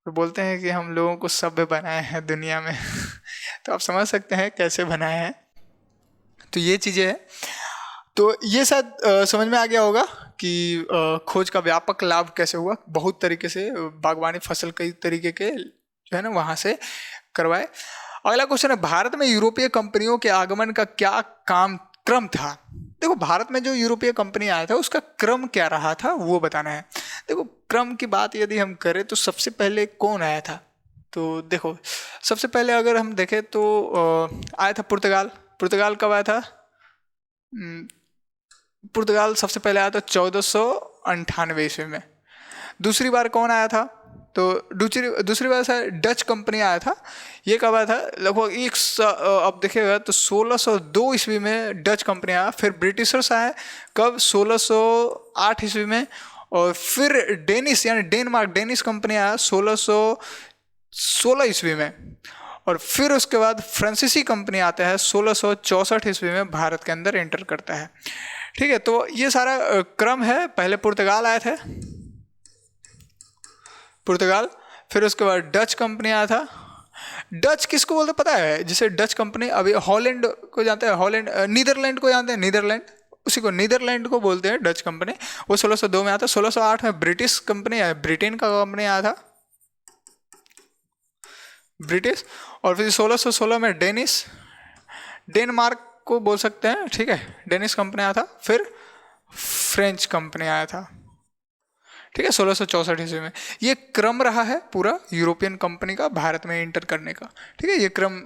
और बोलते हैं कि हम लोगों को सभ्य बनाए हैं दुनिया में तो आप समझ सकते हैं कैसे बनाए हैं। तो ये चीज़ें हैं। तो ये शायद समझ में आ गया होगा कि खोज का व्यापक लाभ कैसे हुआ। बहुत तरीके से बागवानी फसल कई तरीके के जो है ना वहाँ से करवाए। अगला क्वेश्चन है, भारत में यूरोपीय कंपनियों के आगमन का क्या क्रम था। देखो, भारत में जो यूरोपीय कंपनी आया था उसका क्रम क्या रहा था वो बताना है। देखो, क्रम की बात यदि हम करें तो सबसे पहले कौन आया था, तो देखो सबसे पहले अगर हम देखें तो आया था पुर्तगाल। पुर्तगाल कब आया था? पुर्तगाल सबसे पहले आया था 1498 ईस्वी में। दूसरी बार कौन आया था? तो दूसरी बार से डच कंपनी आया था। ये कब आया था? लगभग अब देखिएगा तो 1602 ईस्वी में डच कंपनी आया। फिर ब्रिटिशर्स आए कब? 1608 ईस्वी में। और फिर डेनिश यानी डेनिश कंपनी आया 1616 ईस्वी में। और फिर उसके बाद फ्रांसीसी कंपनी आता है 1664 ईस्वी में भारत के अंदर एंटर करता है। ठीक है, तो ये सारा क्रम है। पहले पुर्तगाल आए थे, पुर्तगाल, फिर उसके बाद डच कंपनी आया था। डच किसको बोलते पता है? जिसे डच कंपनी, अभी हॉलैंड को जानते हैं, हॉलैंड, नीदरलैंड को जानते हैं, नीदरलैंड, उसी को नीदरलैंड को बोलते हैं डच कंपनी। वो 1602 में आता। 1608 में ब्रिटिश कंपनी आया, ब्रिटेन का कंपनी आया था, ब्रिटिश। और फिर 1616 में डेनमार्क को बोल सकते हैं, ठीक है, डेनिश कंपनी आया था। फिर फ्रेंच कंपनी आया था, ठीक है, 1664 ईस्वी में। ये क्रम रहा है पूरा यूरोपियन कंपनी का भारत में एंटर करने का। ठीक है, ये क्रम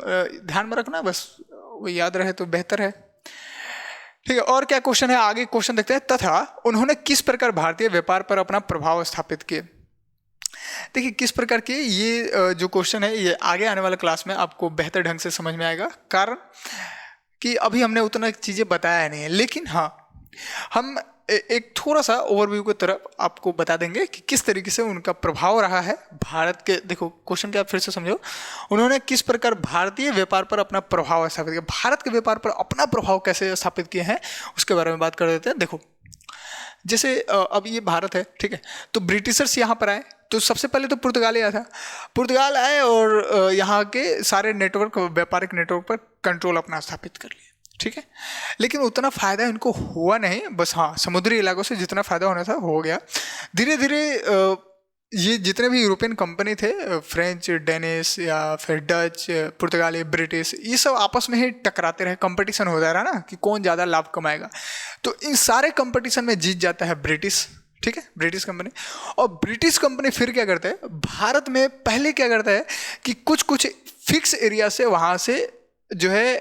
ध्यान में रखना, बस वो याद रहे तो बेहतर है। ठीक है, और क्या क्वेश्चन है? आगे क्वेश्चन देखते हैं। तथा उन्होंने किस प्रकार भारतीय व्यापार पर अपना प्रभाव स्थापित किए? देखिए किस प्रकार के, ये जो क्वेश्चन है ये आगे आने वाले क्लास में आपको बेहतर ढंग से समझ में आएगा, कारण कि अभी हमने उतना चीज़ें बताया नहीं है। लेकिन हाँ, हम एक थोड़ा सा ओवरव्यू की तरफ आपको बता देंगे कि किस तरीके से उनका प्रभाव रहा है भारत के। देखो क्वेश्चन क्या, फिर से समझो। उन्होंने किस प्रकार भारतीय व्यापार पर अपना प्रभाव स्थापित किया, भारत के व्यापार पर अपना प्रभाव कैसे स्थापित किए हैं, उसके बारे में बात कर देते हैं। देखो जैसे अब ये भारत है, ठीक है, तो ब्रिटिशर्स यहाँ पर आए, तो सबसे पहले तो पुर्तगाल आया था। पुर्तगाल आए और यहाँ के सारे नेटवर्क, व्यापारिक नेटवर्क पर कंट्रोल अपना स्थापित कर लिया, ठीक है। लेकिन उतना फ़ायदा इनको हुआ नहीं, बस हाँ समुद्री इलाकों से जितना फ़ायदा होना था हो गया। धीरे धीरे ये जितने भी यूरोपियन कंपनी थे, फ्रेंच, डेनिश या फिर डच, पुर्तगाली, ब्रिटिश, ये सब आपस में ही टकराते रहे, कंपटीशन होता रहा ना कि कौन ज़्यादा लाभ कमाएगा। तो इन सारे कंपटीशन में जीत जाता है ब्रिटिश, ठीक है, ब्रिटिश कंपनी। और ब्रिटिश कंपनी फिर क्या करता है, भारत में पहले क्या करता है कि कुछ कुछ फिक्स एरिया से वहाँ से जो है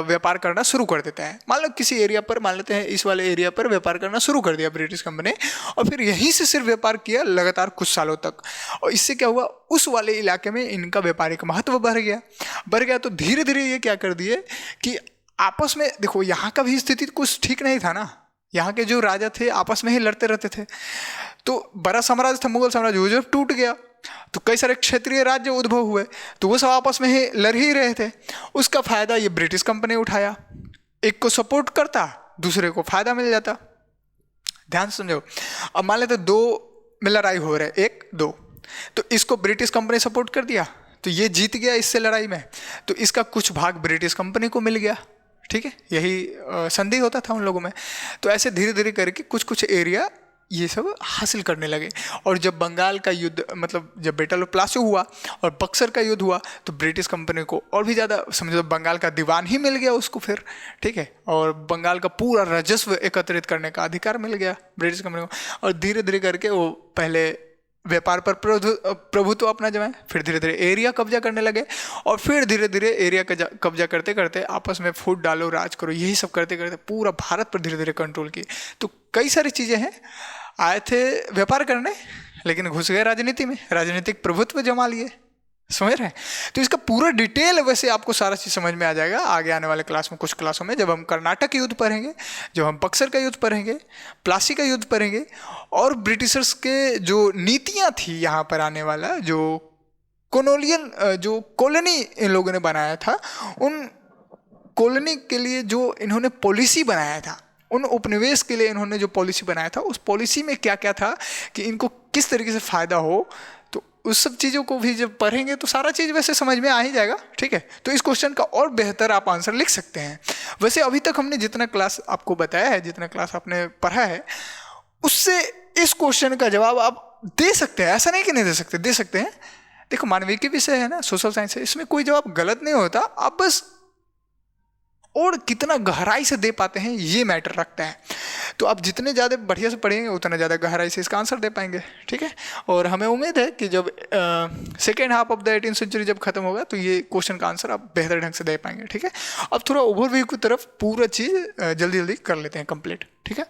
व्यापार करना शुरू कर देता है। मान लो किसी एरिया पर, मान लेते हैं इस वाले एरिया पर व्यापार करना शुरू कर दिया ब्रिटिश कंपनी, और फिर यहीं से सिर्फ व्यापार किया लगातार कुछ सालों तक। और इससे क्या हुआ, उस वाले इलाके में इनका व्यापारिक महत्व बढ़ गया। तो धीरे धीरे ये क्या कर दिए कि आपस में, देखो यहाँ का भी स्थिति कुछ ठीक नहीं था ना, यहाँ के जो राजा थे आपस में ही लड़ते रहते थे। तो बड़ा साम्राज्य था मुगल साम्राज्य, वो जब टूट गया तो कई सारे क्षेत्रीय राज्य उद्भव हुए, तो वो सब आपस में ही लड़ ही रहे थे। उसका फायदा ये ब्रिटिश कंपनी उठाया, एक को सपोर्ट करता, दूसरे को फायदा मिल जाता। ध्यान समझो, अब मान लेते दो में लड़ाई हो रहा है, 1-2, तो इसको ब्रिटिश कंपनी सपोर्ट कर दिया, तो ये जीत गया इससे लड़ाई में, तो इसका कुछ भाग ब्रिटिश कंपनी को मिल गया, ठीक है। यही संधि होता था उन लोगों में। तो ऐसे धीरे धीरे करके कुछ कुछ एरिया ये सब हासिल करने लगे। और जब बंगाल का युद्ध, मतलब जब बैटल ऑफ प्लासी हुआ और बक्सर का युद्ध हुआ, तो ब्रिटिश कंपनी को और भी ज़्यादा, समझो बंगाल का दीवान ही मिल गया उसको फिर, ठीक है, और बंगाल का पूरा राजस्व एकत्रित करने का अधिकार मिल गया ब्रिटिश कंपनी को। और धीरे धीरे करके वो पहले व्यापार पर प्रभुत्व अपना जमाए, फिर धीरे धीरे एरिया कब्जा करने लगे, और फिर धीरे धीरे एरिया कब्जा करते करते आपस में फूट डालो, राज करो, यही सब करते करते पूरा भारत पर धीरे धीरे कंट्रोल किए। तो कई सारी चीज़ें हैं, आए थे व्यापार करने लेकिन घुस गए राजनीति में, राजनीतिक प्रभुत्व जमा लिए, समझ रहे हैं। तो इसका पूरा डिटेल वैसे आपको सारा चीज़ समझ में आ जाएगा आगे आने वाले क्लास में, कुछ क्लासों में, जब हम कर्नाटक युद्ध पढ़ेंगे, जब हम बक्सर का युद्ध पढ़ेंगे, प्लासी का युद्ध पढ़ेंगे, और ब्रिटिशर्स के जो नीतियाँ थी यहाँ पर आने वाला, जो कॉलोनी इन लोगों ने बनाया था, उन कॉलोनी के लिए जो इन्होंने पॉलिसी बनाया था, उन उपनिवेश के लिए इन्होंने जो पॉलिसी बनाया था, उस पॉलिसी में क्या क्या था कि इनको किस तरीके से फ़ायदा हो, तो उस सब चीज़ों को भी जब पढ़ेंगे तो सारा चीज़ वैसे समझ में आ ही जाएगा, ठीक है। तो इस क्वेश्चन का और बेहतर आप आंसर लिख सकते हैं। वैसे अभी तक हमने जितना क्लास आपको बताया है, जितना क्लास आपने पढ़ा है, उससे इस क्वेश्चन का जवाब आप दे सकते हैं, ऐसा नहीं कि नहीं दे सकते, दे सकते हैं। देखो मानविकी विषय है ना, सोशल साइंस है, इसमें कोई जवाब गलत नहीं होता, आप बस और कितना गहराई से दे पाते हैं ये मैटर रखता है। तो आप जितने ज़्यादा बढ़िया से पढ़ेंगे उतना ज़्यादा गहराई से इसका आंसर दे पाएंगे, ठीक है। और हमें उम्मीद है कि जब second half of the 18th century जब खत्म होगा तो ये क्वेश्चन का आंसर आप बेहतर ढंग से दे पाएंगे, ठीक है। अब थोड़ा ओवरव्यू की तरफ पूरा चीज़ जल्दी जल्दी कर लेते हैं कंप्लीट, ठीक है।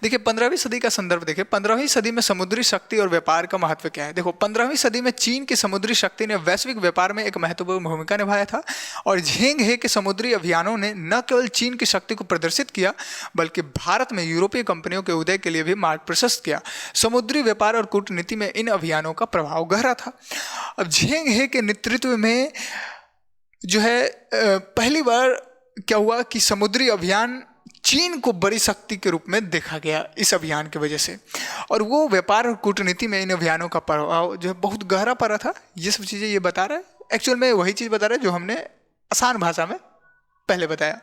देखिए 15वीं सदी का संदर्भ देखिए। 15वीं सदी में समुद्री शक्ति और व्यापार का महत्व क्या है। देखो 15वीं सदी में चीन की समुद्री शक्ति ने वैश्विक व्यापार में एक महत्वपूर्ण भूमिका निभाया था और झेंग हे के समुद्री अभियानों ने न केवल चीन की शक्ति को प्रदर्शित किया बल्कि भारत में यूरोपीय कंपनियों के उदय के लिए भी मार्ग प्रशस्त किया। समुद्री व्यापार और कूटनीति में इन अभियानों का प्रभाव गहरा था। अब झेंग हे के नेतृत्व में जो है पहली बार क्या हुआ कि समुद्री अभियान चीन को बड़ी शक्ति के रूप में देखा गया इस अभियान की वजह से, और वो व्यापार और कूटनीति में इन अभियानों का प्रभाव जो है बहुत गहरा पड़ा था। ये सब चीज़ें ये बता रहा है, एक्चुअल में वही चीज़ बता रहा है जो हमने आसान भाषा में पहले बताया।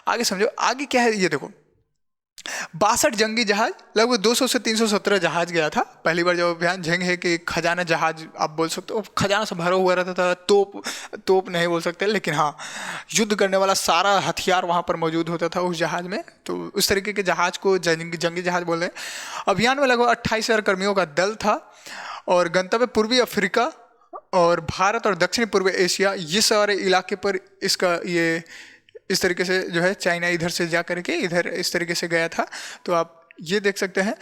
आगे समझो, आगे क्या है ये देखो। 62 जंगी जहाज, लगभग 200 से 317 जहाज गया था पहली बार जब अभियान। झेंग हे कि खजाना जहाज आप बोल सकते हो, खजाना से भरा हुआ रहता था। तोप नहीं बोल सकते, लेकिन हाँ युद्ध करने वाला सारा हथियार वहाँ पर मौजूद होता था उस जहाज में। तो उस तरीके के जहाज को जंगी जहाज बोल रहे हैं। अभियान में लगभग 28,000 कर्मियों का दल था और गंतव्य पूर्वी अफ्रीका और भारत और दक्षिण पूर्व एशिया ये सारे इलाके पर इसका ये इस तरीके से जो है चाइना इधर से जा करके इधर इस तरीके से गया था। तो आप ये देख सकते हैं।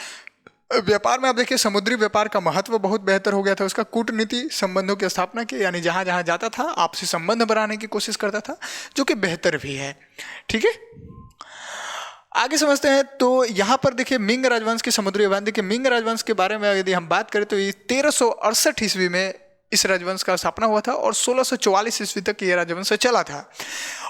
व्यापार में आप देखिए समुद्री व्यापार का महत्व बहुत बेहतर हो गया था। उसका कूटनीति संबंधों की स्थापना की, यानी जहाँ जहाँ जाता था आपसी संबंध बनाने की कोशिश करता था, जो कि बेहतर भी है, ठीक है। आगे समझते हैं। तो यहाँ पर देखिए मिंग राजवंश के समुद्री अभियान। देखिए मिंग राजवंश के बारे में यदि हम बात करें तो ये 1368 ईस्वी में इस राजवंश का स्थापना हुआ था और 1644 ईस्वी तक ये राजवंश चला था।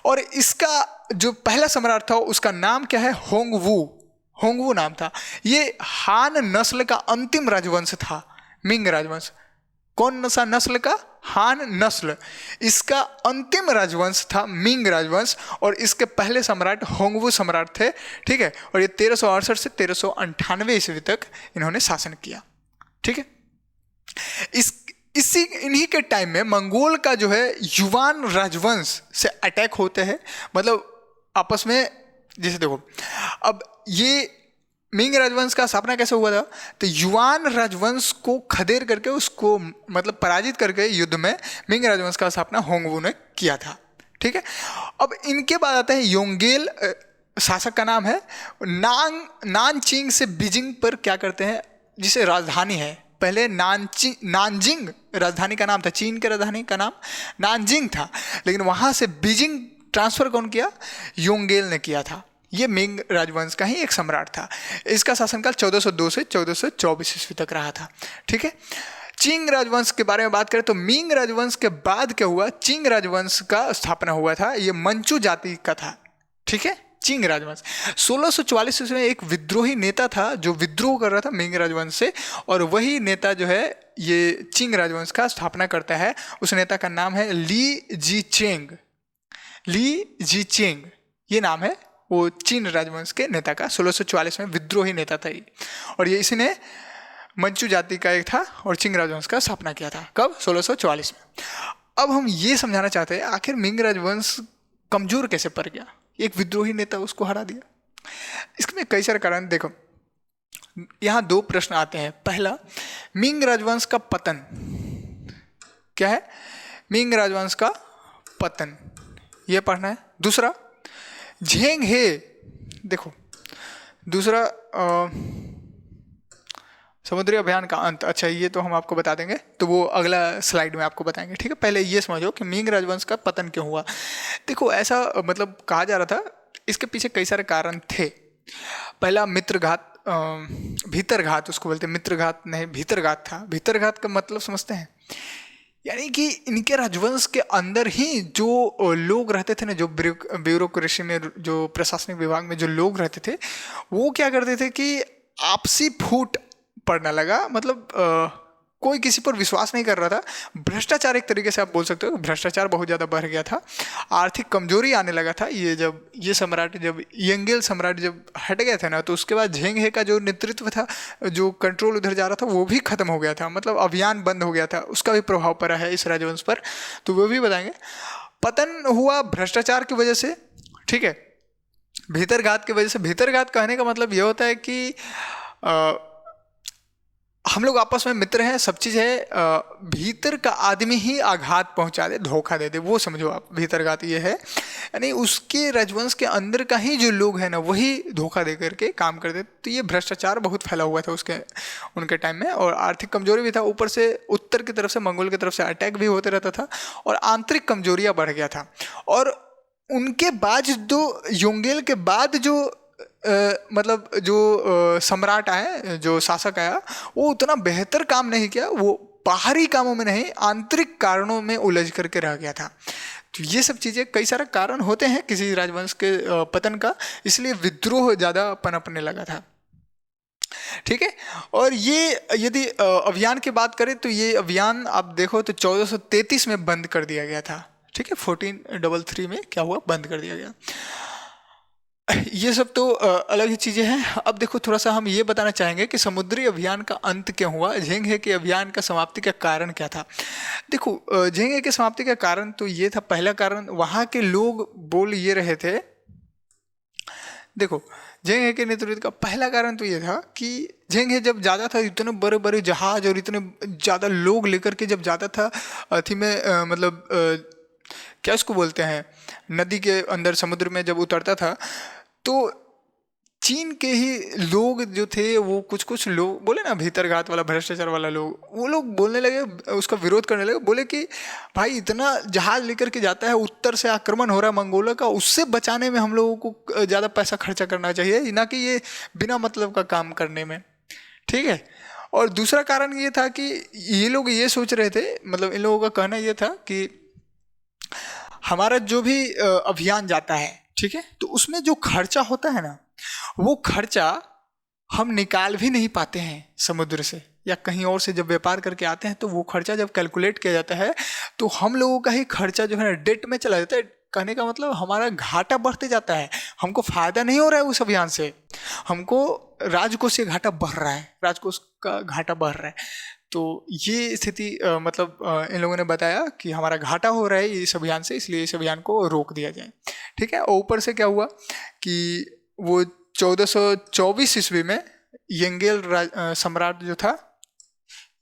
और इसका जो पहला सम्राट था उसका नाम क्या है, होंगवू नाम था। ये हान नस्ल का अंतिम राजवंश था मिंग राजवंश। कौन सा नस्ल का, हान नस्ल, इसका अंतिम राजवंश था मिंग राजवंश। और इसके पहले सम्राट होंगवू सम्राट थे, ठीक है। और ये 1368 से 1398 ईस्वी तक इन्होंने शासन किया, ठीक है। इन्हीं के टाइम में मंगोल का जो है युवान राजवंश से अटैक होते हैं, मतलब आपस में। जैसे देखो अब ये मिंग राजवंश का स्थापना कैसे हुआ था, तो युवान राजवंश को खदेड़ करके उसको मतलब पराजित करके युद्ध में मिंग राजवंश का स्थापना होंगवू ने किया था, ठीक है। अब इनके बाद आता है योंगेल, शासक का नाम है। नानचिंग से बीजिंग पर क्या करते हैं, जिसे राजधानी है। पहले नानजिंग राजधानी का नाम था, चीन के राजधानी का नाम नानजिंग था, लेकिन वहाँ से बीजिंग ट्रांसफ़र कौन किया, योंगेल ने किया था। ये मिंग राजवंश का ही एक सम्राट था। इसका शासनकाल 1402 से 1424 ईस्वी तक रहा था, ठीक है। चिंग राजवंश के बारे में बात करें तो मिंग राजवंश के बाद क्या हुआ, चिंग राजवंश का स्थापना हुआ था। ये मंचू जाति का था, ठीक है, चिंग राजवंश। 1644 ईस्वी में एक विद्रोही नेता था जो विद्रोह कर रहा था मिंग राजवंश से, और वही नेता जो है ये चिंग राजवंश का स्थापना करता है। उस नेता का नाम है ली जी चेंग, ये नाम है वो चीन राजवंश के नेता का। 1644 में विद्रोही नेता था ये, और ये इसने मंचू जाति का एक था और चिंग राजवंश का स्थापना किया था। कब, 1644 में। अब हम ये समझाना चाहते हैं आखिर मिंग राजवंश कमजोर कैसे पड़ गया, एक विद्रोही नेता उसको हरा दिया। इसमें कई सारे कारण, देखो यहाँ दो प्रश्न आते हैं। पहला, मिंग राजवंश का पतन क्या है, मिंग राजवंश का पतन, ये पढ़ना है। दूसरा, झेंग हे, देखो दूसरा समुद्री अभियान का अंत। अच्छा, ये तो हम आपको बता देंगे, तो वो अगला स्लाइड में आपको बताएंगे, ठीक है। पहले ये समझो कि मिंग राजवंश का पतन क्यों हुआ। देखो ऐसा मतलब कहा जा रहा था, इसके पीछे कई सारे कारण थे। पहला मित्रघात, भीतरघात उसको बोलते हैं, मित्रघात नहीं भीतरघात था। भीतरघात का मतलब समझते हैं, यानी कि इनके राजवंश के अंदर ही जो लोग रहते थे ना, जो ब्यूरोक्रेसी में, जो प्रशासनिक विभाग में जो लोग रहते थे, वो क्या करते थे कि आपसी फूट पड़ने लगा। मतलब कोई किसी पर विश्वास नहीं कर रहा था। भ्रष्टाचार एक तरीके से आप बोल सकते हो, भ्रष्टाचार बहुत ज़्यादा बढ़ गया था। आर्थिक कमजोरी आने लगा था। ये जब ये सम्राट, जब योंगेल सम्राट जब हट गए थे ना, तो उसके बाद झेंग हे का जो नेतृत्व था, जो कंट्रोल उधर जा रहा था, वो भी खत्म हो गया था। मतलब अभियान बंद हो गया था, उसका भी प्रभाव पड़ा है इस राजवंश पर, तो वो भी बताएंगे। पतन हुआ भ्रष्टाचार की वजह से, ठीक है, भीतरघात की वजह से। भीतरघात कहने का मतलब ये होता है कि हम लोग आपस में मित्र हैं, सब चीज़ है, भीतर का आदमी ही आघात पहुंचा दे, धोखा दे दे, वो समझो आप, भीतरघात ये है। यानी उसके राजवंश के अंदर का ही जो लोग हैं ना, वही धोखा दे करके काम कर दे। तो ये भ्रष्टाचार बहुत फैला हुआ था उनके टाइम में, और आर्थिक कमजोरी भी था। ऊपर से उत्तर की तरफ से, मंगोल की तरफ से अटैक भी होते रहता था, और आंतरिक कमजोरियाँ बढ़ गया था। और उनके बाद जो योंगेल के बाद जो मतलब जो सम्राट आए, जो शासक आया, वो उतना बेहतर काम नहीं किया। वो बाहरी कामों में नहीं, आंतरिक कारणों में उलझ करके रह गया था। तो ये सब चीज़ें, कई सारे कारण होते हैं किसी राजवंश के पतन का, इसलिए विद्रोह ज़्यादा पनपने लगा था, ठीक है। और ये यदि अभियान की बात करें तो ये अभियान आप देखो तो 1433 में बंद कर दिया गया था, ठीक है। 1433 में क्या हुआ, बंद कर दिया गया। ये सब तो अलग ही चीज़ें हैं। अब देखो थोड़ा सा हम ये बताना चाहेंगे कि समुद्री अभियान का अंत क्यों हुआ, झेंग हे के अभियान का समाप्ति का कारण क्या था। देखो झेंग हे के समाप्ति का कारण तो ये था, पहला कारण वहाँ के लोग बोल ये रहे थे, देखो झेंग हे के नेतृत्व का पहला कारण तो ये था कि झेंग हे जब जाता था, इतने बड़े बड़े जहाज और इतने ज़्यादा लोग लेकर के जब जाता था अथी में, मतलब क्या उसको बोलते हैं, नदी के अंदर समुद्र में जब उतरता था, तो चीन के ही लोग जो थे, वो कुछ लोग बोले ना, भीतरघात वाला, भ्रष्टाचार वाला लोग, वो लोग बोलने लगे, उसका विरोध करने लगे। बोले कि भाई इतना जहाज लेकर के जाता है, उत्तर से आक्रमण हो रहा है मंगोलों का, उससे बचाने में हम लोगों को ज़्यादा पैसा खर्चा करना चाहिए, ना कि ये बिना मतलब का काम करने में, ठीक है। और दूसरा कारण ये था कि ये लोग ये सोच रहे थे, मतलब इन लोगों का कहना ये था कि हमारा जो भी अभियान जाता है, ठीक है, तो उसमें जो खर्चा होता है ना, वो खर्चा हम निकाल भी नहीं पाते हैं समुद्र से या कहीं और से। जब व्यापार करके आते हैं तो वो खर्चा जब कैलकुलेट किया जाता है तो हम लोगों का ही खर्चा जो है ना डेट में चला जाता है। कहने का मतलब हमारा घाटा बढ़ते जाता है, हमको फायदा नहीं हो रहा है उस अभियान से, हमको राजकोषीय घाटा बढ़ रहा है, राजकोष का घाटा बढ़ रहा है। तो ये स्थिति मतलब इन लोगों ने बताया कि हमारा घाटा हो रहा है इस अभियान से, इसलिए इस अभियान को रोक दिया जाए, ठीक है। और ऊपर से क्या हुआ कि वो 1424 ईस्वी में यंगेल सम्राट जो था,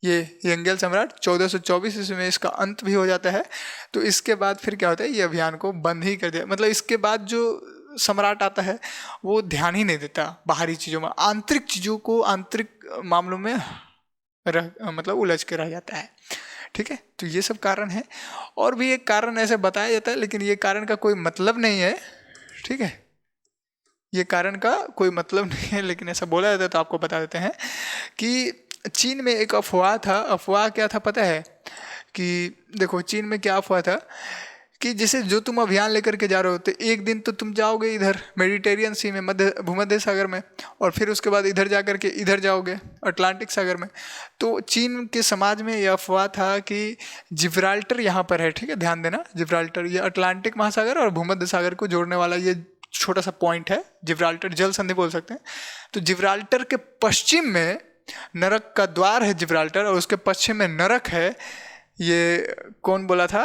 ये यंगेल सम्राट 1424 ईस्वी में इसका अंत भी हो जाता है। तो इसके बाद फिर क्या होता है, ये अभियान को बंद ही कर दिया। मतलब इसके बाद जो सम्राट आता है वो ध्यान ही नहीं देता बाहरी चीज़ों में, आंतरिक चीज़ों को, आंतरिक मामलों में मतलब उलझ के रह जाता है, ठीक है। तो ये सब कारण है। और भी एक कारण ऐसे बताया जाता है, लेकिन ये कारण का कोई मतलब नहीं है, ठीक है, ये कारण का कोई मतलब नहीं है, लेकिन ऐसा बोला जाता है। तो आपको बता देते हैं कि चीन में एक अफवाह था। अफवाह क्या था पता है कि देखो चीन में क्या अफवाह था कि जैसे जो तुम अभियान लेकर के जा रहे हो, तो एक दिन तो तुम जाओगे इधर मेडिटेरियन सी में, भूमध्य सागर में, और फिर उसके बाद इधर जा करके इधर जाओगे अटलांटिक सागर में। तो चीन के समाज में यह अफवाह था कि जिब्राल्टर यहाँ पर है, ठीक है, ध्यान देना, जिब्राल्टर ये अटलांटिक महासागर और भूमध्य सागर को जोड़ने वाला ये छोटा सा पॉइंट है, जिब्राल्टर, जल संधि बोल सकते हैं। तो जिब्राल्टर के पश्चिम में नरक का द्वार है जिब्राल्टर, और उसके पश्चिम में नरक है। ये कौन बोला था,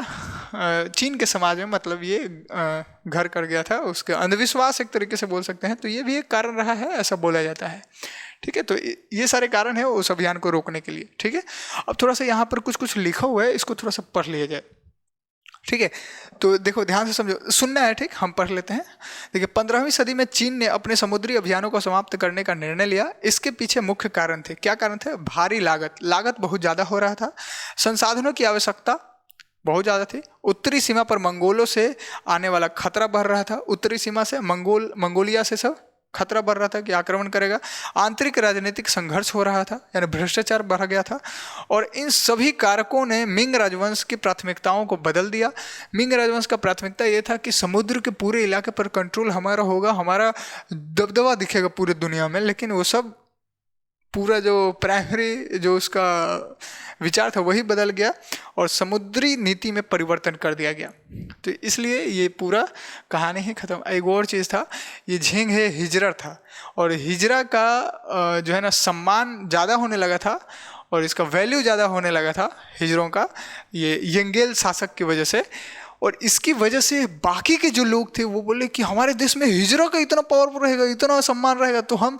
चीन के समाज में, मतलब ये घर कर गया था, उसके अंधविश्वास एक तरीके से बोल सकते हैं। तो ये भी एक कारण रहा है, ऐसा बोला जाता है, ठीक है। तो ये सारे कारण है उस अभियान को रोकने के लिए, ठीक है। अब थोड़ा सा यहाँ पर कुछ लिखा हुआ है, इसको थोड़ा सा पढ़ लिया जाए, ठीक है। तो देखो ध्यान से समझो, सुनना है, ठीक, हम पढ़ लेते हैं। देखिए 15वीं सदी में चीन ने अपने समुद्री अभियानों को समाप्त करने का निर्णय लिया। इसके पीछे मुख्य कारण थे, क्या कारण थे, भारी लागत बहुत ज़्यादा हो रहा था, संसाधनों की आवश्यकता बहुत ज़्यादा थी, उत्तरी सीमा पर मंगोलों से आने वाला खतरा बढ़ रहा था, उत्तरी सीमा से मंगोलिया से सब खतरा बढ़ रहा था कि आक्रमण करेगा, आंतरिक राजनीतिक संघर्ष हो रहा था, यानी भ्रष्टाचार बढ़ गया था। और इन सभी कारकों ने मिंग राजवंश की प्राथमिकताओं को बदल दिया। मिंग राजवंश का प्राथमिकता ये था कि समुद्र के पूरे इलाके पर कंट्रोल हमारा होगा, हमारा दबदबा दिखेगा पूरे दुनिया में। लेकिन वो सब पूरा जो प्राइमरी जो उसका विचार था वही बदल गया और समुद्री नीति में परिवर्तन कर दिया गया। तो इसलिए ये पूरा कहानी ही खत्म। एक और चीज़ था, ये झेंग हे हिजरर था, और हिजरा का जो है ना सम्मान ज़्यादा होने लगा था और इसका वैल्यू ज़्यादा होने लगा था हिजरों का, ये यंगेल शासक की वजह से। और इसकी वजह से बाकी के जो लोग थे वो बोले कि हमारे देश में हिजरा का इतना पावर रहेगा, इतना सम्मान रहेगा, तो हम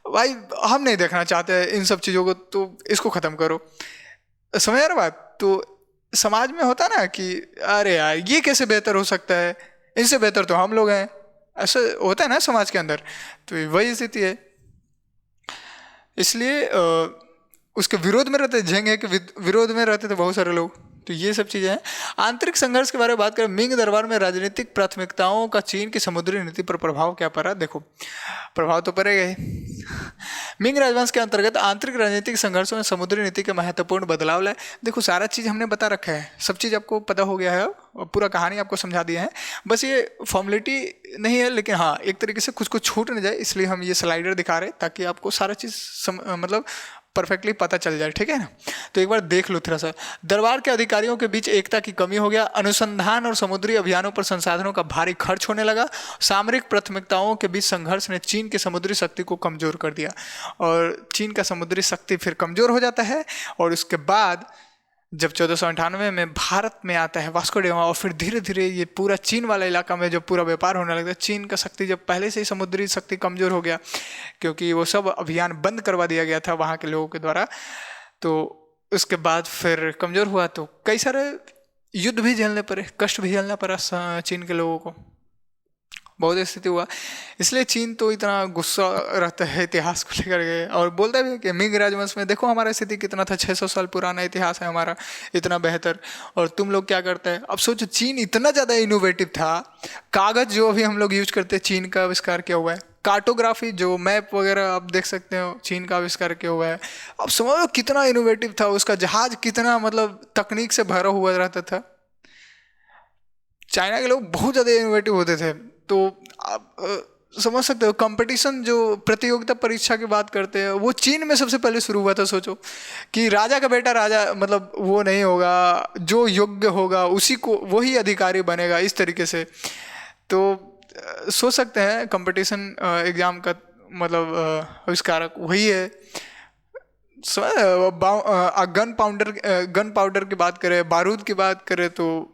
भाई हम नहीं देखना चाहते इन सब चीज़ों को, तो इसको ख़त्म करो। समझ रहे बात? तो समाज में होता ना कि अरे यार ये कैसे बेहतर हो सकता है, इनसे बेहतर तो हम लोग हैं, ऐसा होता है ना समाज के अंदर। तो वही स्थिति है, इसलिए उसके विरोध में रहते, झेंगे के विरोध में रहते थे बहुत सारे लोग। तो ये सब चीज़ें हैं। आंतरिक संघर्ष के बारे में बात करें, मिंग दरबार में राजनीतिक प्राथमिकताओं का चीन की समुद्री नीति पर प्रभाव क्या पड़ा? देखो प्रभाव तो पड़ेगा ही। मिंग राजवंश के अंतर्गत आंतरिक राजनीतिक संघर्षों में समुद्री नीति के महत्वपूर्ण बदलाव लाए। देखो सारा चीज़ हमने बता रखा है, सब चीज़ आपको पता हो गया है और पूरा कहानी आपको समझा दिया है। बस ये फॉर्मेलिटी नहीं है, लेकिन हाँ एक तरीके से कुछ छूट न जाए, इसलिए हम ये स्लाइडर दिखा रहे हैं ताकि आपको सारा चीज़ मतलब परफेक्टली पता चल जाए, ठीक है ना। तो एक बार देख लो थोड़ा सा। दरबार के अधिकारियों के बीच एकता की कमी हो गया, अनुसंधान और समुद्री अभियानों पर संसाधनों का भारी खर्च होने लगा, सामरिक प्राथमिकताओं के बीच संघर्ष ने चीन की समुद्री शक्ति को कमजोर कर दिया, और चीन का समुद्री शक्ति फिर कमजोर हो जाता है। और उसके बाद जब 1498 में भारत में आता है वास्को डी गामा, और फिर धीरे धीरे ये पूरा चीन वाला इलाका में जब पूरा व्यापार होने लगता है, चीन का शक्ति जब पहले से ही समुद्री शक्ति कमज़ोर हो गया, क्योंकि वो सब अभियान बंद करवा दिया गया था वहाँ के लोगों के द्वारा, तो उसके बाद फिर कमज़ोर हुआ, तो कई सारे युद्ध भी झेलने पड़े, कष्ट भी झेलना पड़ा चीन के लोगों को, बहुत स्थिति हुआ। इसलिए चीन तो इतना गुस्सा रहता है इतिहास को लेकर के, और बोलता भी है कि मिंग राजवंश में देखो हमारा स्थिति कितना था, 600 साल पुराना इतिहास है हमारा, इतना बेहतर, और तुम लोग क्या करते हैं। अब सोचो चीन इतना ज़्यादा इनोवेटिव था, कागज़ जो अभी हम लोग यूज करते हैं चीन का आविष्कार किया हुआ है, कार्टोग्राफी जो मैप वगैरह आप देख सकते हो चीन का आविष्कार किया हुआ है। अब समझ लो कितना इनोवेटिव था, उसका जहाज कितना मतलब तकनीक से भरा हुआ रहता था। चाइना के लोग बहुत ज़्यादा इनोवेटिव होते थे। तो आप समझ सकते हो कंपटीशन, जो प्रतियोगिता परीक्षा की बात करते हैं, वो चीन में सबसे पहले शुरू हुआ था। सोचो कि राजा का बेटा राजा मतलब वो नहीं होगा, जो योग्य होगा उसी को वही अधिकारी बनेगा, इस तरीके से। तो सोच सकते हैं कंपटीशन एग्जाम का मतलब आविष्कारक वही है। गन पाउडर की बात करें, बारूद की बात करें, तो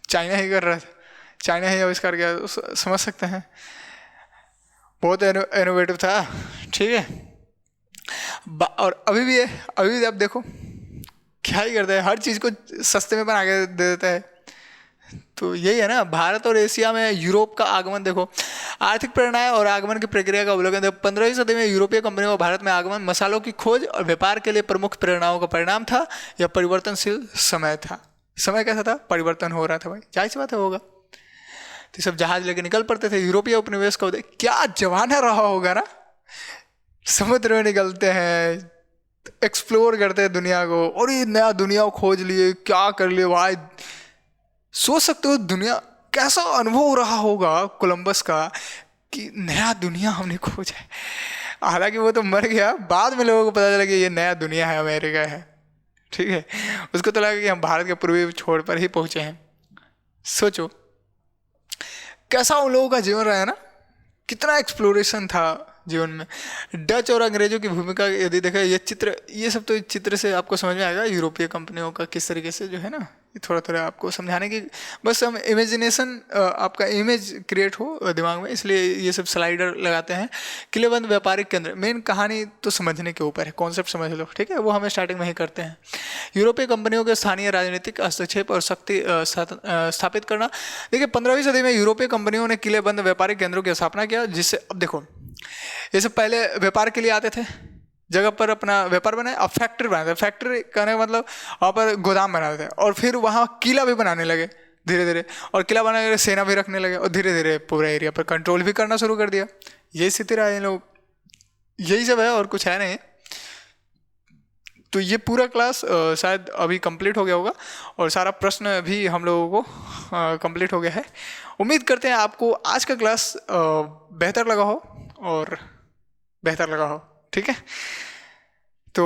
चाइना ही कर रहा था, चाइना ही आविष्कार किया, समझ सकते हैं बहुत इनोवेटिव था, ठीक है। और अभी भी है, अभी भी आप देखो क्या ही करता है, हर चीज़ को सस्ते में बना के दे देता है। तो यही है ना, भारत और एशिया में यूरोप का आगमन। देखो आर्थिक प्रेरणाएं और आगमन की प्रक्रिया का अवलोकन। देखो 15वीं सदी में यूरोपीय कंपनियों का भारत में आगमन मसालों की खोज और व्यापार के लिए प्रमुख प्रेरणाओं का परिणाम था। यह परिवर्तनशील समय था। समय कैसा था? परिवर्तन हो रहा था भाई, जाहिर सी बात है होगा। तो सब जहाज लेके निकल पड़ते थे यूरोपीय उपनिवेश का। क्या जमाना रहा होगा ना, समुद्र में निकलते हैं, एक्सप्लोर करते हैं दुनिया को, और ये नया दुनिया को खोज लिए, क्या कर लिए भाई। सोच सकते हो दुनिया कैसा अनुभव रहा होगा कोलंबस का कि नया दुनिया हमने खोजा है। हालांकि वो तो मर गया, बाद में लोगों को पता चला कि ये नया दुनिया है, अमेरिका है, ठीक है। उसको तो लगा कि हम भारत के पूर्वी छोर पर ही पहुंचे हैं। सोचो कैसा उन लोगों का जीवन रहा है ना, कितना एक्सप्लोरेशन था जीवन में। डच और अंग्रेजों की भूमिका यदि देखा, ये चित्र, ये सब तो चित्र से आपको समझ में आएगा यूरोपीय कंपनियों का किस तरीके से जो है ना, थोड़ा थोड़ा आपको समझाने की बस हम इमेजिनेशन, आपका इमेज क्रिएट हो दिमाग में, इसलिए ये सब स्लाइडर लगाते हैं। किलेबंद व्यापारिक केंद्र, मेन कहानी तो समझने के ऊपर है, कॉन्सेप्ट समझ लो, ठीक है, वो हमें स्टार्टिंग में ही करते हैं। यूरोपीय कंपनियों के स्थानीय राजनीतिक हस्तक्षेप और शक्ति स्थापित करना। देखिए 15वीं सदी में यूरोपीय कंपनियों ने किलेबंद व्यापारिक केंद्रों की स्थापना किया, जिससे अब देखो ये सब पहले व्यापार के लिए आते थे, जगह पर अपना व्यापार बनाए, अब फैक्ट्री बनाते थे। फैक्ट्री करने का मतलब वहाँ पर गोदाम बनाते थे, और फिर वहाँ किला भी बनाने लगे धीरे धीरे, और किला बनाने के सेना भी रखने लगे, और धीरे धीरे पूरे एरिया पर कंट्रोल भी करना शुरू कर दिया। यही स्थिति रहा है लोग, यही सब है और कुछ है नहीं। तो ये पूरा क्लास शायद अभी कंप्लीट हो गया होगा, और सारा प्रश्न भी हम लोगों को कंप्लीट हो गया है। उम्मीद करते हैं आपको आज का क्लास बेहतर लगा हो और बेहतर लगा हो, ठीक है। तो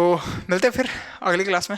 मिलते हैं फिर अगली क्लास में।